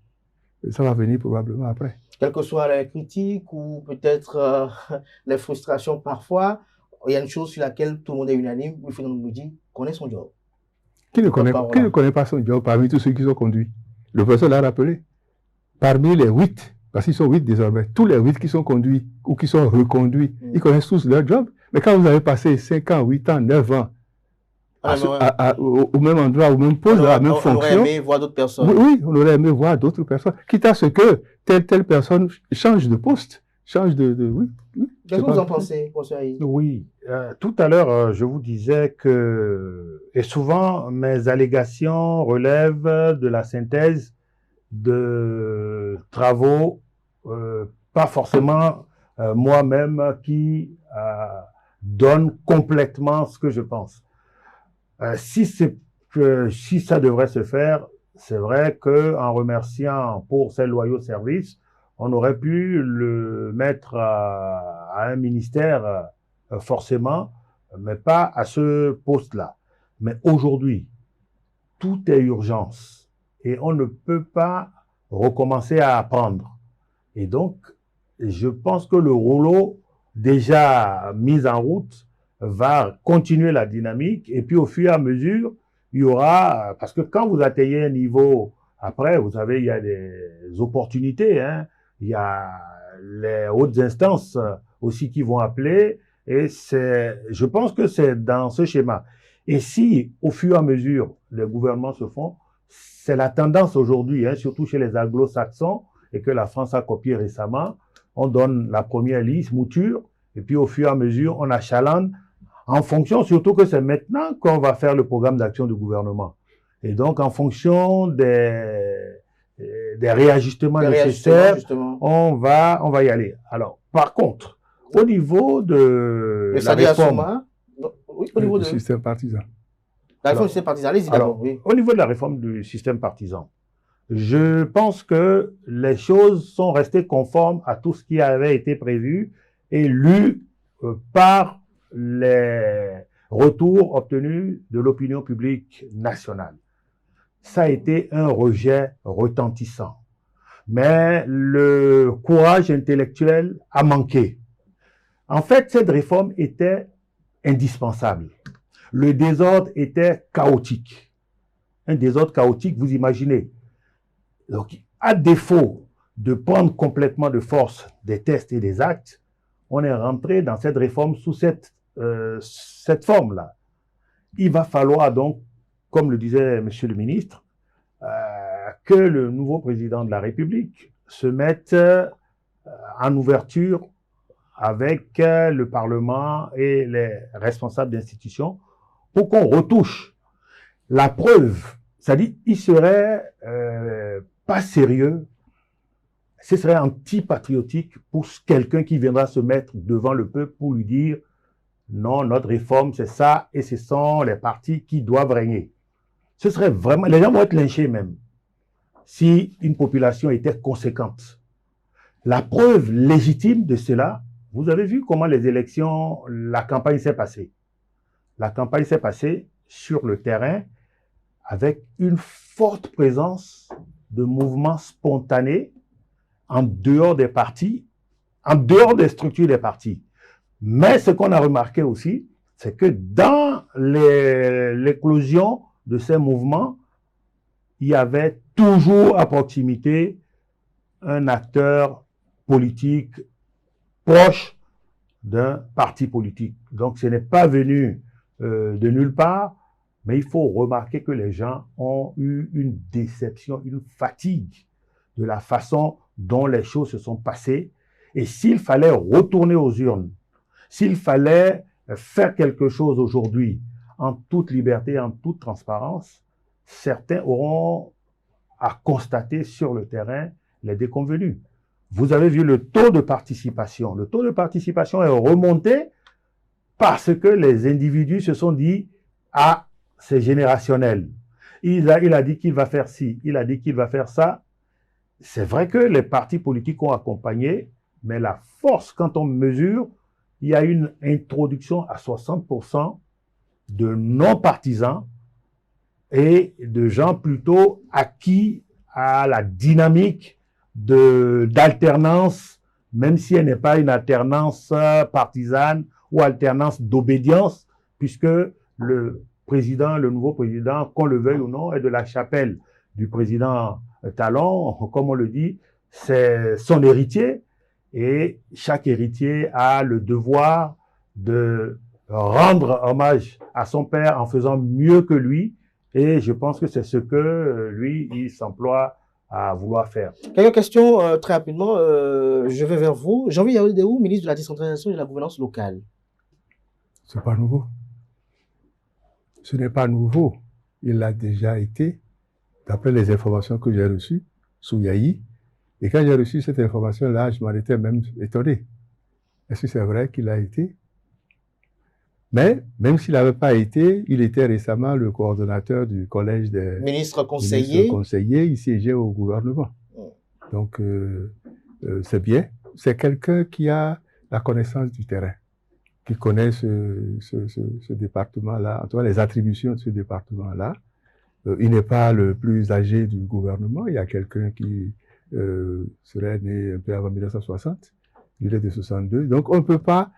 Et ça va venir probablement après. Quelles que soient les critiques ou peut-être les frustrations parfois, il y a une chose sur laquelle tout le monde est unanime, Wilfried N'Oubouidi connaît son job. Qui ne connaît pas son job parmi tous ceux qui sont conduits? Le professeur l'a rappelé. Parmi les 8, parce qu'ils sont 8 désormais. Tous les 8 qui sont conduits ou qui sont reconduits, ils connaissent tous leur job. Mais quand vous avez passé 5 ans, 8 ans, 9 ans au même endroit, au même poste, à la même fonction. On aurait aimé voir d'autres personnes. Oui, on aurait aimé voir d'autres personnes. Quitte à ce que telle personne change de poste, change oui. Qu'est-ce que vous en pensez, professeur Aïe? Oui, tout à l'heure, je vous disais que, et souvent, mes allégations relèvent de la synthèse de travaux, pas forcément moi-même qui donne complètement ce que je pense. Si ça devrait se faire, c'est vrai que en remerciant pour ses loyaux services, on aurait pu le mettre à un ministère forcément, mais pas à ce poste-là. Mais aujourd'hui, tout est urgence et on ne peut pas recommencer à apprendre. Et donc, je pense que le rouleau déjà mis en route va continuer la dynamique et puis au fur et à mesure, il y aura, parce que quand vous atteignez un niveau, après, vous savez, il y a des opportunités, hein, il y a les hautes instances aussi qui vont appeler et je pense que c'est dans ce schéma. Et si, au fur et à mesure, les gouvernements se font, c'est la tendance aujourd'hui, hein, surtout chez les anglo-saxons et que la France a copié récemment, on donne la première liste, mouture, et puis au fur et à mesure, on achalandre en fonction, surtout que c'est maintenant qu'on va faire le programme d'action du gouvernement. Et donc, en fonction des réajustements nécessaires, on va y aller. Alors, par contre, au niveau de la réforme... Oui, au niveau du système partisan. La réforme du système partisan, allez-y d'abord. Oui. Au niveau de la réforme du système partisan, je pense que les choses sont restées conformes à tout ce qui avait été prévu et lu par les retours obtenus de l'opinion publique nationale. Ça a été un rejet retentissant. Mais le courage intellectuel a manqué. En fait, cette réforme était indispensable. Le désordre était chaotique. Un désordre chaotique, vous imaginez. Donc, à défaut de prendre complètement de force des tests et des actes, on est rentré dans cette réforme sous cette forme-là. Il va falloir donc, comme le disait Monsieur le ministre, que le nouveau président de la République se mette en ouverture avec le Parlement et les responsables d'institutions pour qu'on retouche. La preuve, c'est-à-dire, il serait pas sérieux, ce serait antipatriotique pour quelqu'un qui viendra se mettre devant le peuple pour lui dire non, notre réforme, c'est ça, et ce sont les partis qui doivent régner. Ce serait vraiment, les gens vont être lynchés même, si une population était conséquente. La preuve légitime de cela, vous avez vu comment les élections, la campagne s'est passée. La campagne s'est passée sur le terrain avec une forte présence de mouvements spontanés en dehors des partis, en dehors des structures des partis. Mais ce qu'on a remarqué aussi, c'est que dans l'éclosion de ces mouvements, il y avait toujours à proximité un acteur politique proche d'un parti politique. Donc ce n'est pas venu de nulle part, mais il faut remarquer que les gens ont eu une déception, une fatigue de la façon dont les choses se sont passées. Et s'il fallait retourner aux urnes, s'il fallait faire quelque chose aujourd'hui en toute liberté, en toute transparence, certains auront à constater sur le terrain les déconvenus. Vous avez vu le taux de participation. Le taux de participation est remonté parce que les individus se sont dit « Ah, c'est générationnel. Il a dit qu'il va faire ci, il a dit qu'il va faire ça. » C'est vrai que les partis politiques ont accompagné, mais la force, quand on mesure, il y a une introduction à 60% de non-partisans et de gens plutôt acquis à la dynamique d'alternance, même si elle n'est pas une alternance partisane ou alternance d'obédience, puisque le président, le nouveau président, qu'on le veuille ou non, est de la chapelle du président Talon, comme on le dit. c'est son héritier et chaque héritier a le devoir de rendre hommage à son père en faisant mieux que lui. Et je pense que c'est ce que lui, il s'emploie à vouloir faire. Quelques questions très rapidement. Je vais vers vous. Jean-Louis Yaoundéou, ministre de la décentralisation et de la gouvernance locale. C'est pas nouveau. Ce n'est pas nouveau. Il l'a déjà été, d'après les informations que j'ai reçues sous Yahi. Et quand j'ai reçu cette information-là, je m'en étais même étonné. Est-ce que c'est vrai qu'il a été? Mais, même s'il n'avait pas été, il était récemment le coordonnateur du collège des ministres conseillers. Il siégeait au gouvernement. Donc, c'est bien. C'est quelqu'un qui a la connaissance du terrain, qui connaît ce département-là, en tout cas les attributions de ce département-là. Il n'est pas le plus âgé du gouvernement. Il y a quelqu'un qui serait né un peu avant 1960. Il est de 62. Donc, on ne peut pas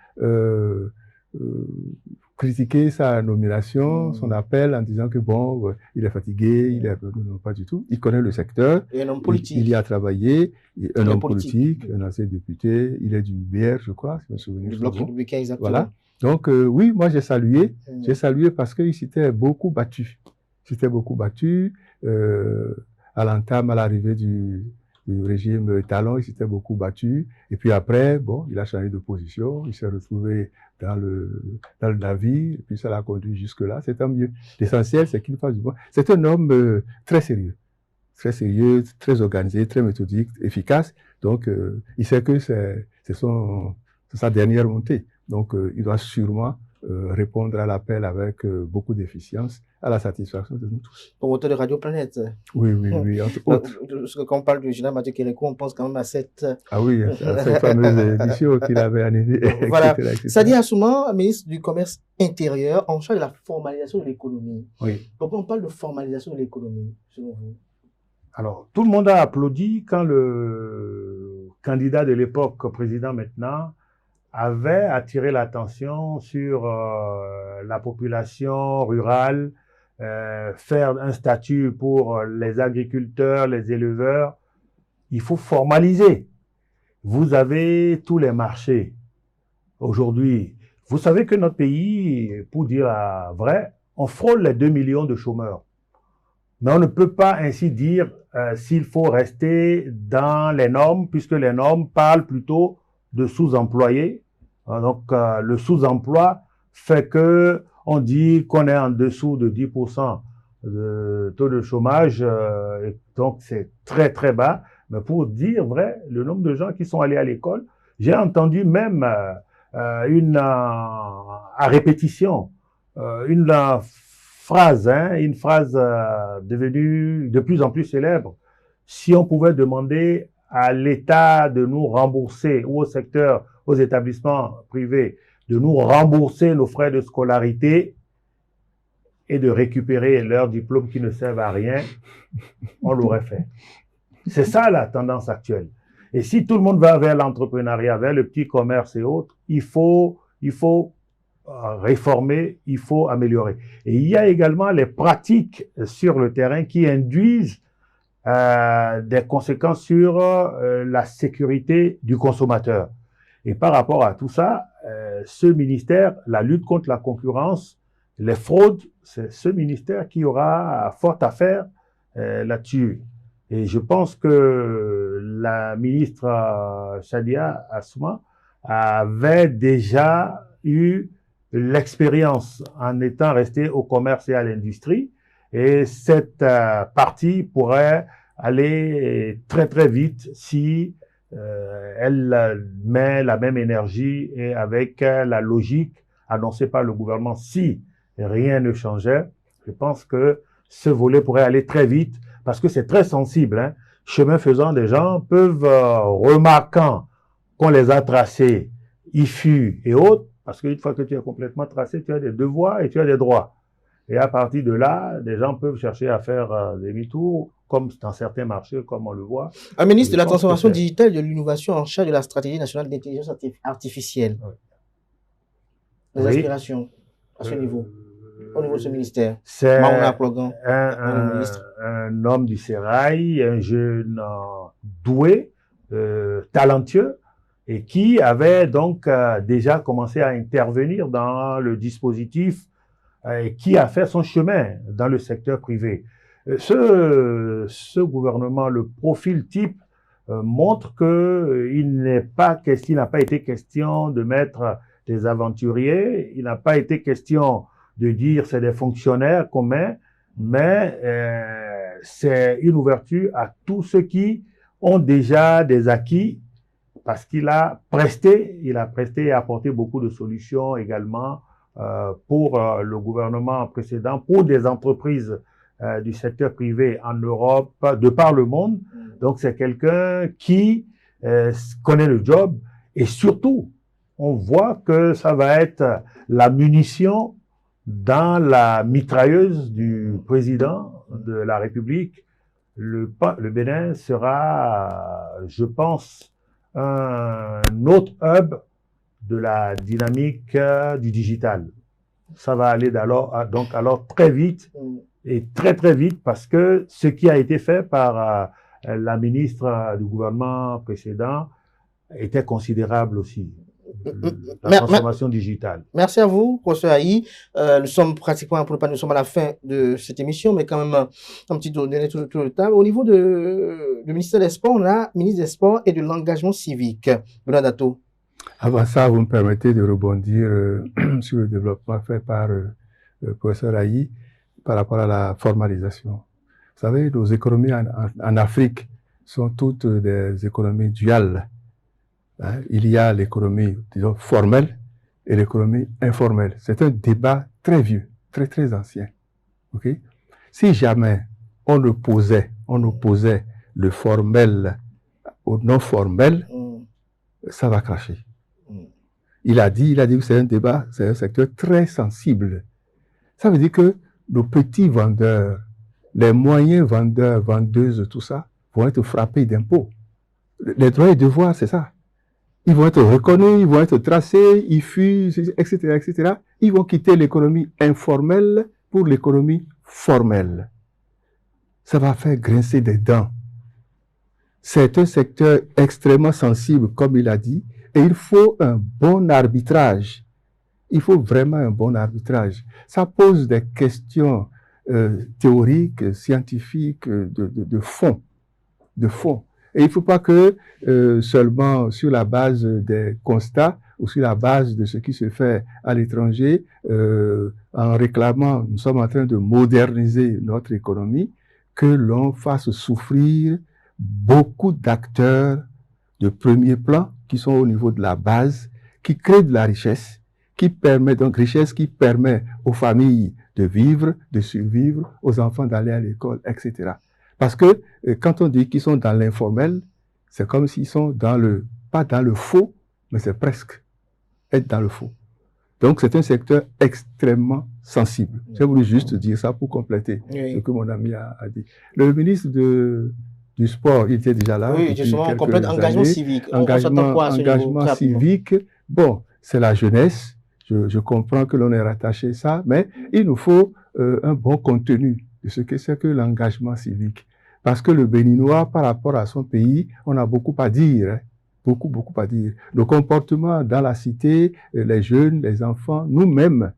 critiquer sa nomination, son appel en disant que bon, il est fatigué, il est... Non, pas du tout. Il connaît le secteur. Et un homme politique. Il y a travaillé. Un homme politique, un ancien député. Il est du BR, je crois, si je me souviens. Du bloc républicain, exactement. Voilà. Donc, oui, moi, j'ai salué. J'ai salué parce qu'il s'était beaucoup battu. Il s'était beaucoup battu à l'entame, à l'arrivée du régime Talon, il s'était beaucoup battu. Et puis après, bon, il a changé de position. Il s'est retrouvé dans le navire. Et puis ça l'a conduit jusque-là. C'est tant mieux. L'essentiel, c'est qu'il fasse du bon. C'est un homme très sérieux, très organisé, très méthodique, efficace. Donc, il sait que c'est sa dernière montée. Donc, il doit sûrement répondre à l'appel avec beaucoup d'efficience, à la satisfaction de nous tous. Promoteur de Radio Planète. Oui, entre autres. Quand on parle du général Mathieu Kérékou, on pense quand même à cette... Ah oui, à cette fameuse édition qu'il avait animée. Voilà. Sadi Assouma, ministre du Commerce intérieur, en charge de la formalisation de l'économie. Oui. Pourquoi on parle de formalisation de l'économie, selon vous? Alors, tout le monde a applaudi quand le candidat de l'époque, président maintenant, avait attiré l'attention sur la population rurale, faire un statut pour les agriculteurs, les éleveurs. Il faut formaliser. Vous avez tous les marchés. Aujourd'hui, vous savez que notre pays, pour dire la vraie, on frôle les 2 millions de chômeurs. Mais on ne peut pas ainsi dire s'il faut rester dans les normes, puisque les normes parlent plutôt de sous-employés. Donc, le sous-emploi fait que on dit qu'on est en dessous de 10% de taux de chômage, donc c'est très très bas. Mais pour dire vrai, le nombre de gens qui sont allés à l'école, j'ai entendu même à répétition une phrase devenue de plus en plus célèbre. Si on pouvait demander à l'État de nous rembourser, ou au secteur, aux établissements privés, de nous rembourser nos frais de scolarité et de récupérer leurs diplômes qui ne servent à rien, on l'aurait fait. C'est ça la tendance actuelle. Et si tout le monde va vers l'entrepreneuriat, vers le petit commerce et autres, il faut réformer, il faut améliorer. Et il y a également les pratiques sur le terrain qui induisent des conséquences sur la sécurité du consommateur. Et par rapport à tout ça, ce ministère, la lutte contre la concurrence, les fraudes, c'est ce ministère qui aura fort à faire là-dessus. Et je pense que la ministre Sadia Assouma avait déjà eu l'expérience en étant restée au commerce et à l'industrie. Et cette partie pourrait aller très très vite si elle met la même énergie et avec la logique annoncée par le gouvernement. Si rien ne changeait, je pense que ce volet pourrait aller très vite parce que c'est très sensible. Hein. Chemin faisant, des gens peuvent, remarquant qu'on les a tracés, IFU et autres, parce qu'une fois que tu es complètement tracé, tu as des devoirs et tu as des droits. Et à partir de là, des gens peuvent chercher à faire demi-tour, comme dans certains marchés, comme on le voit. Un ministre de la transformation digitale et de l'innovation en charge de la stratégie nationale d'intelligence artificielle. Oui. Les aspirations à ce niveau, au niveau de ce ministère. C'est un homme du sérail, un jeune doué, talentueux et qui avait donc déjà commencé à intervenir dans le dispositif et qui a fait son chemin dans le secteur privé. Ce gouvernement, le profil type, montre que il n'a pas été question de mettre des aventuriers, il n'a pas été question de dire c'est des fonctionnaires qu'on met, mais c'est une ouverture à tous ceux qui ont déjà des acquis, parce qu'il a presté et apporté beaucoup de solutions également pour le gouvernement précédent, pour des entreprises du secteur privé en Europe, de par le monde. Donc c'est quelqu'un qui connaît le job et surtout, on voit que ça va être la munition dans la mitrailleuse du président de la République. Le Bénin sera, je pense, un autre hub de la dynamique du digital. Ça va aller alors très vite et très très vite parce que ce qui a été fait par la ministre du gouvernement précédent était considérable aussi. La transformation digitale. Merci à vous, professeur Ayi. Nous sommes pratiquement, nous sommes à la fin de cette émission, mais quand même un petit tour de table. Au niveau du ministère des Sports, on a ministre des Sports et de l'engagement civique. Benoît Dato. Avant ça, vous me permettez de rebondir sur le développement fait par le professeur Ayi par rapport à la formalisation. Vous savez, nos économies en Afrique sont toutes des économies duales. Il y a l'économie, disons, formelle et l'économie informelle. C'est un débat très vieux, très, très ancien. Okay? Si jamais on opposait le formel au non formel, ça va cracher. Il a dit que c'est un débat, c'est un secteur très sensible. Ça veut dire que nos petits vendeurs, les moyens vendeurs, vendeuses, tout ça, vont être frappés d'impôts. Les droits et devoirs, c'est ça. Ils vont être reconnus, ils vont être tracés, ils fusent, etc., etc. Ils vont quitter l'économie informelle pour l'économie formelle. Ça va faire grincer des dents. C'est un secteur extrêmement sensible, comme il a dit, et il faut un bon arbitrage. Il faut vraiment un bon arbitrage. Ça pose des questions théoriques, scientifiques, de fond. Et il ne faut pas que seulement sur la base des constats ou sur la base de ce qui se fait à l'étranger, en réclamant, nous sommes en train de moderniser notre économie, que l'on fasse souffrir beaucoup d'acteurs de premier plan qui sont au niveau de la base, qui créent de la richesse, qui permet aux familles de vivre, de survivre, aux enfants d'aller à l'école, etc. Parce que quand on dit qu'ils sont dans l'informel, c'est comme s'ils sont pas dans le faux, mais c'est presque être dans le faux. Donc c'est un secteur extrêmement sensible. J'ai voulu juste dire ça pour compléter ce que mon ami a dit. Le ministre du Sport, il était déjà là. Oui, justement, on complète engagement civique. Engagement civique, bon, c'est la jeunesse. Je comprends que l'on est rattaché à ça, mais il nous faut un bon contenu de ce que c'est que l'engagement civique. Parce que le Béninois, par rapport à son pays, on a beaucoup à dire, hein. Beaucoup à dire. Le comportement dans la cité, les jeunes, les enfants, nous-mêmes,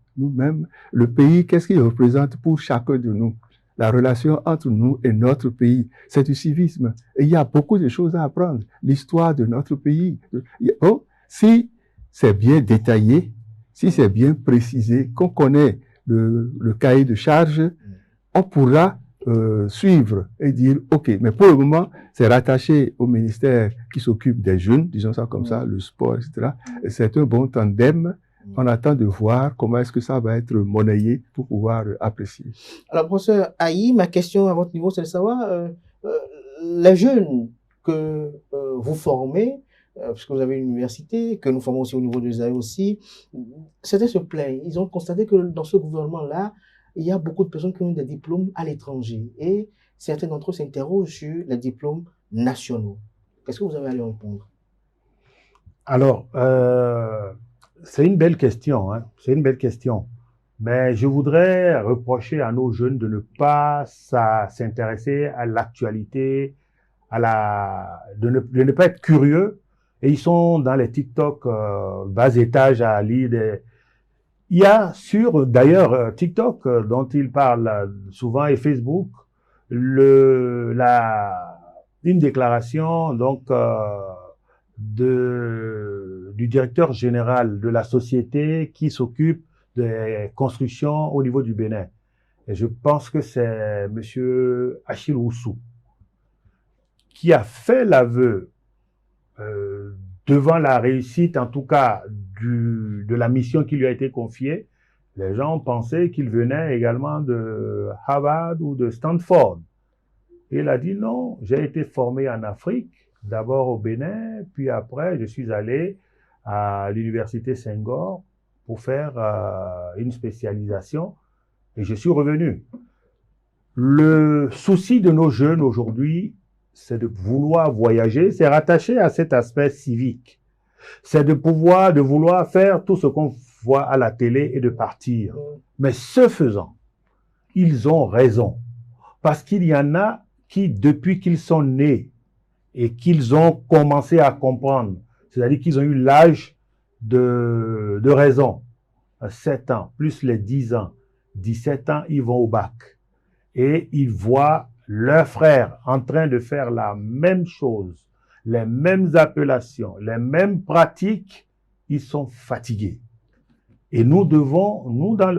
le pays, qu'est-ce qu'il représente pour chacun de nous? La relation entre nous et notre pays, c'est du civisme. Et il y a beaucoup de choses à apprendre. L'histoire de notre pays. Bon, si c'est bien détaillé, si c'est bien précisé, qu'on connaît le cahier de charge, on pourra suivre et dire, OK, mais pour le moment, c'est rattaché au ministère qui s'occupe des jeunes, disons ça comme ça, le sport, etc. C'est un bon tandem. On attend de voir comment est-ce que ça va être monnayé pour pouvoir apprécier. Alors, professeur Ayi, ma question à votre niveau, c'est de savoir, les jeunes que vous formez, puisque vous avez une université, que nous formons aussi au niveau de l'USAE aussi, certains se plaignent. Ils ont constaté que dans ce gouvernement-là, il y a beaucoup de personnes qui ont des diplômes à l'étranger et certains d'entre eux s'interrogent sur les diplômes nationaux. Qu'est-ce que vous avez à leur répondre? Alors, c'est une belle question, hein. C'est une belle question. Mais je voudrais reprocher à nos jeunes de ne pas s'intéresser à l'actualité, de ne pas être curieux. Et ils sont dans les TikTok bas étage à lire des... Il y a sur, d'ailleurs, TikTok, dont ils parlent souvent, et Facebook, une déclaration, donc, du directeur général de la société qui s'occupe des constructions au niveau du Bénin. Et je pense que c'est monsieur Achille Roussou qui a fait l'aveu devant la réussite, en tout cas, de la mission qui lui a été confiée. Les gens pensaient qu'il venait également de Harvard ou de Stanford. Et il a dit non, j'ai été formé en Afrique, d'abord au Bénin, puis après je suis allé à l'université Senghor pour faire une spécialisation et je suis revenu. Le souci de nos jeunes aujourd'hui, c'est de vouloir voyager, c'est rattaché à cet aspect civique. C'est de vouloir faire tout ce qu'on voit à la télé et de partir. Mais ce faisant, ils ont raison. Parce qu'il y en a qui, depuis qu'ils sont nés et qu'ils ont commencé à comprendre, c'est-à-dire qu'ils ont eu l'âge de raison, 7 ans, plus les 10 ans, 17 ans, ils vont au bac. Et ils voient leurs frères en train de faire la même chose, les mêmes appellations, les mêmes pratiques, ils sont fatigués. Et nous devons,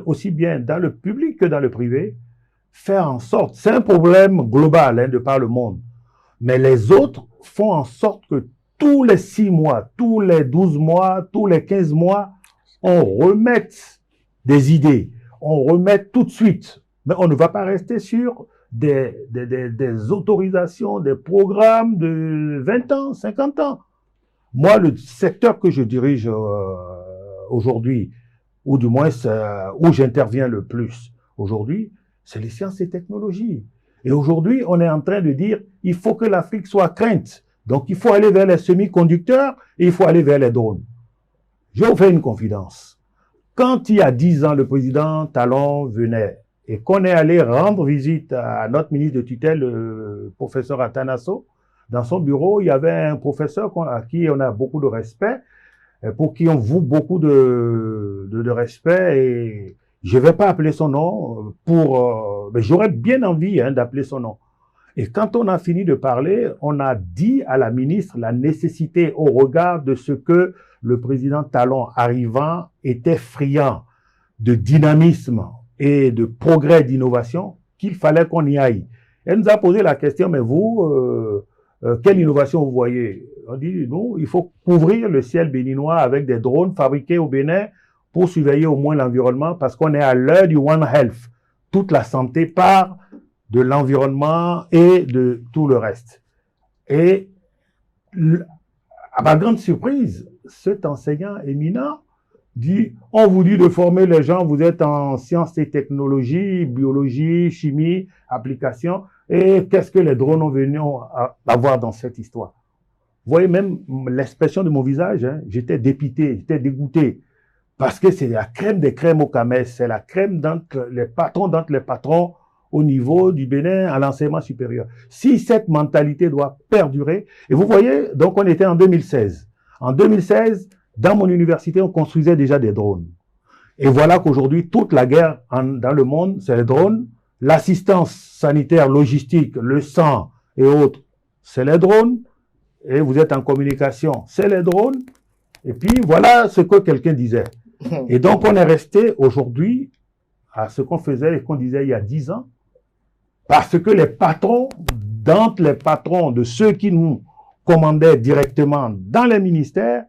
aussi bien dans le public que dans le privé, faire en sorte, c'est un problème global de par le monde, mais les autres font en sorte que tous les 6 mois, tous les 12 mois, tous les 15 mois, on remette des idées, on remette tout de suite, mais on ne va pas rester sur des autorisations, des programmes de 20 ans, 50 ans. Moi, le secteur que je dirige aujourd'hui, ou du moins où j'interviens le plus aujourd'hui, c'est les sciences et technologies. Et aujourd'hui, on est en train de dire, il faut que l'Afrique soit crainte. Donc, il faut aller vers les semi-conducteurs et il faut aller vers les drones. Je vais vous faire une confidence. Quand il y a 10 ans, le président Talon venait et qu'on est allé rendre visite à notre ministre de tutelle, le professeur Atanasso, dans son bureau, il y avait un professeur à qui on a beaucoup de respect, pour qui on voue beaucoup de respect, et je vais pas appeler son nom mais j'aurais bien envie d'appeler son nom. Et quand on a fini de parler, on a dit à la ministre la nécessité au regard de ce que le président Talon arrivant était friand de dynamisme et de progrès d'innovation, qu'il fallait qu'on y aille. Elle nous a posé la question, mais vous, quelle innovation vous voyez? On dit, nous, il faut couvrir le ciel béninois avec des drones fabriqués au Bénin pour surveiller au moins l'environnement, parce qu'on est à l'heure du One Health. Toute la santé part de l'environnement et de tout le reste. Et à ma grande surprise, cet enseignant éminent dit, on vous dit de former les gens, vous êtes en sciences et technologies, biologie, chimie, application, et qu'est-ce que les drones ont venu avoir dans cette histoire? Vous voyez même l'expression de mon visage, j'étais dépité, j'étais dégoûté, parce que c'est la crème des crèmes au CAMES, c'est la crème d'entre les patrons au niveau du Bénin à l'enseignement supérieur. Si cette mentalité doit perdurer, et vous voyez, donc on était en 2016. En 2016, dans mon université, on construisait déjà des drones. Et voilà qu'aujourd'hui, toute la guerre dans le monde, c'est les drones. L'assistance sanitaire, logistique, le sang et autres, c'est les drones. Et vous êtes en communication, c'est les drones. Et puis, voilà ce que quelqu'un disait. Et donc, on est resté aujourd'hui à ce qu'on faisait et qu'on disait il y a 10 ans, parce que les patrons, d'entre les patrons de ceux qui nous commandaient directement dans les ministères,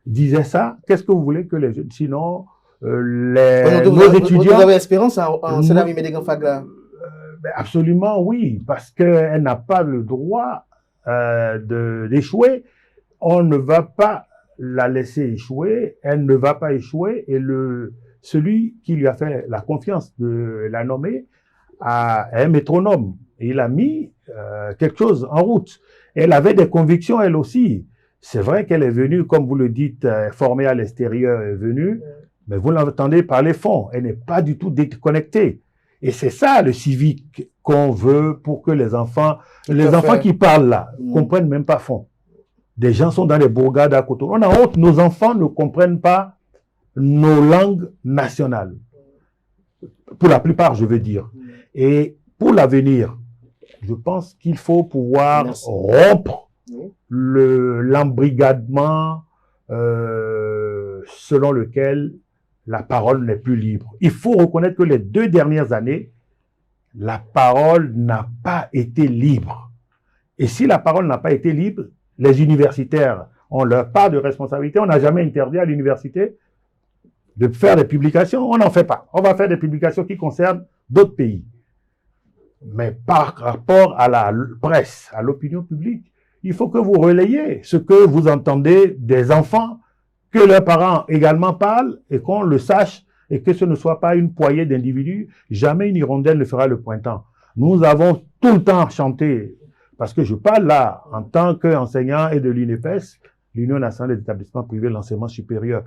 disaient ça. Qu'est-ce que vous voulez que les jeunes, sinon, nos étudiants... Vous avez espérance en Sénami Médégan-Fagla? Absolument, oui, parce qu'elle n'a pas le droit d'échouer. On ne va pas la laisser échouer, elle ne va pas échouer, et celui qui lui a fait la confiance de la nommer a un métronome. Et il a mis quelque chose en route. Elle avait des convictions, elle aussi. C'est vrai qu'elle est venue, comme vous le dites, formée à l'extérieur, est venue, mais vous l'entendez par les fonds. Elle n'est pas du tout déconnectée. Et c'est ça le civique qu'on veut pour que les enfants fait. qui parlent là, comprennent même pas fond. Des gens sont dans les bourgades à côté. On a honte, nos enfants ne comprennent pas nos langues nationales. Pour la plupart, je veux dire. Et pour l'avenir, je pense qu'il faut pouvoir rompre l'embrigadement selon lequel la parole n'est plus libre. Il faut reconnaître que les 2 dernières années, la parole n'a pas été libre. Et si la parole n'a pas été libre, les universitaires ont leur part de responsabilité. On n'a jamais interdit à l'université de faire des publications. On n'en fait pas. On va faire des publications qui concernent d'autres pays. Mais par rapport à la presse, à l'opinion publique, il faut que vous relayiez ce que vous entendez des enfants, que leurs parents également parlent et qu'on le sache et que ce ne soit pas une poignée d'individus. Jamais une hirondelle ne fera le printemps. Nous avons tout le temps chanté, parce que je parle là en tant qu'enseignant et de l'UNEPES, l'Union nationale des établissements privés de l'enseignement supérieur,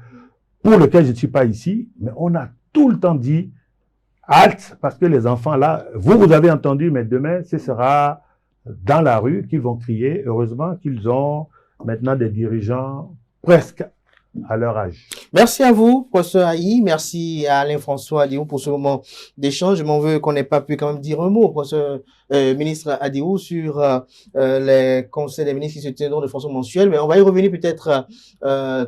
pour lequel je ne suis pas ici, mais on a tout le temps dit halte, parce que les enfants là, vous avez entendu, mais demain, ce sera dans la rue qu'ils vont crier. Heureusement qu'ils ont maintenant des dirigeants presque à leur âge. Merci à vous, professeur Aïe. Merci à Alain-François Adiou pour ce moment d'échange. Je m'en veux qu'on n'ait pas pu quand même dire un mot, professeur ministre Adiou, sur les conseils des ministres qui se tiendront de façon mensuelle. Mais on va y revenir peut-être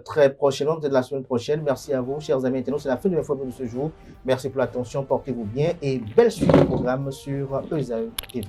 très prochainement, peut-être la semaine prochaine. Merci à vous, chers amis internautes. C'est la fin de l'info de ce jour. Merci pour l'attention. Portez-vous bien et belle suite du programme sur ESAE TV.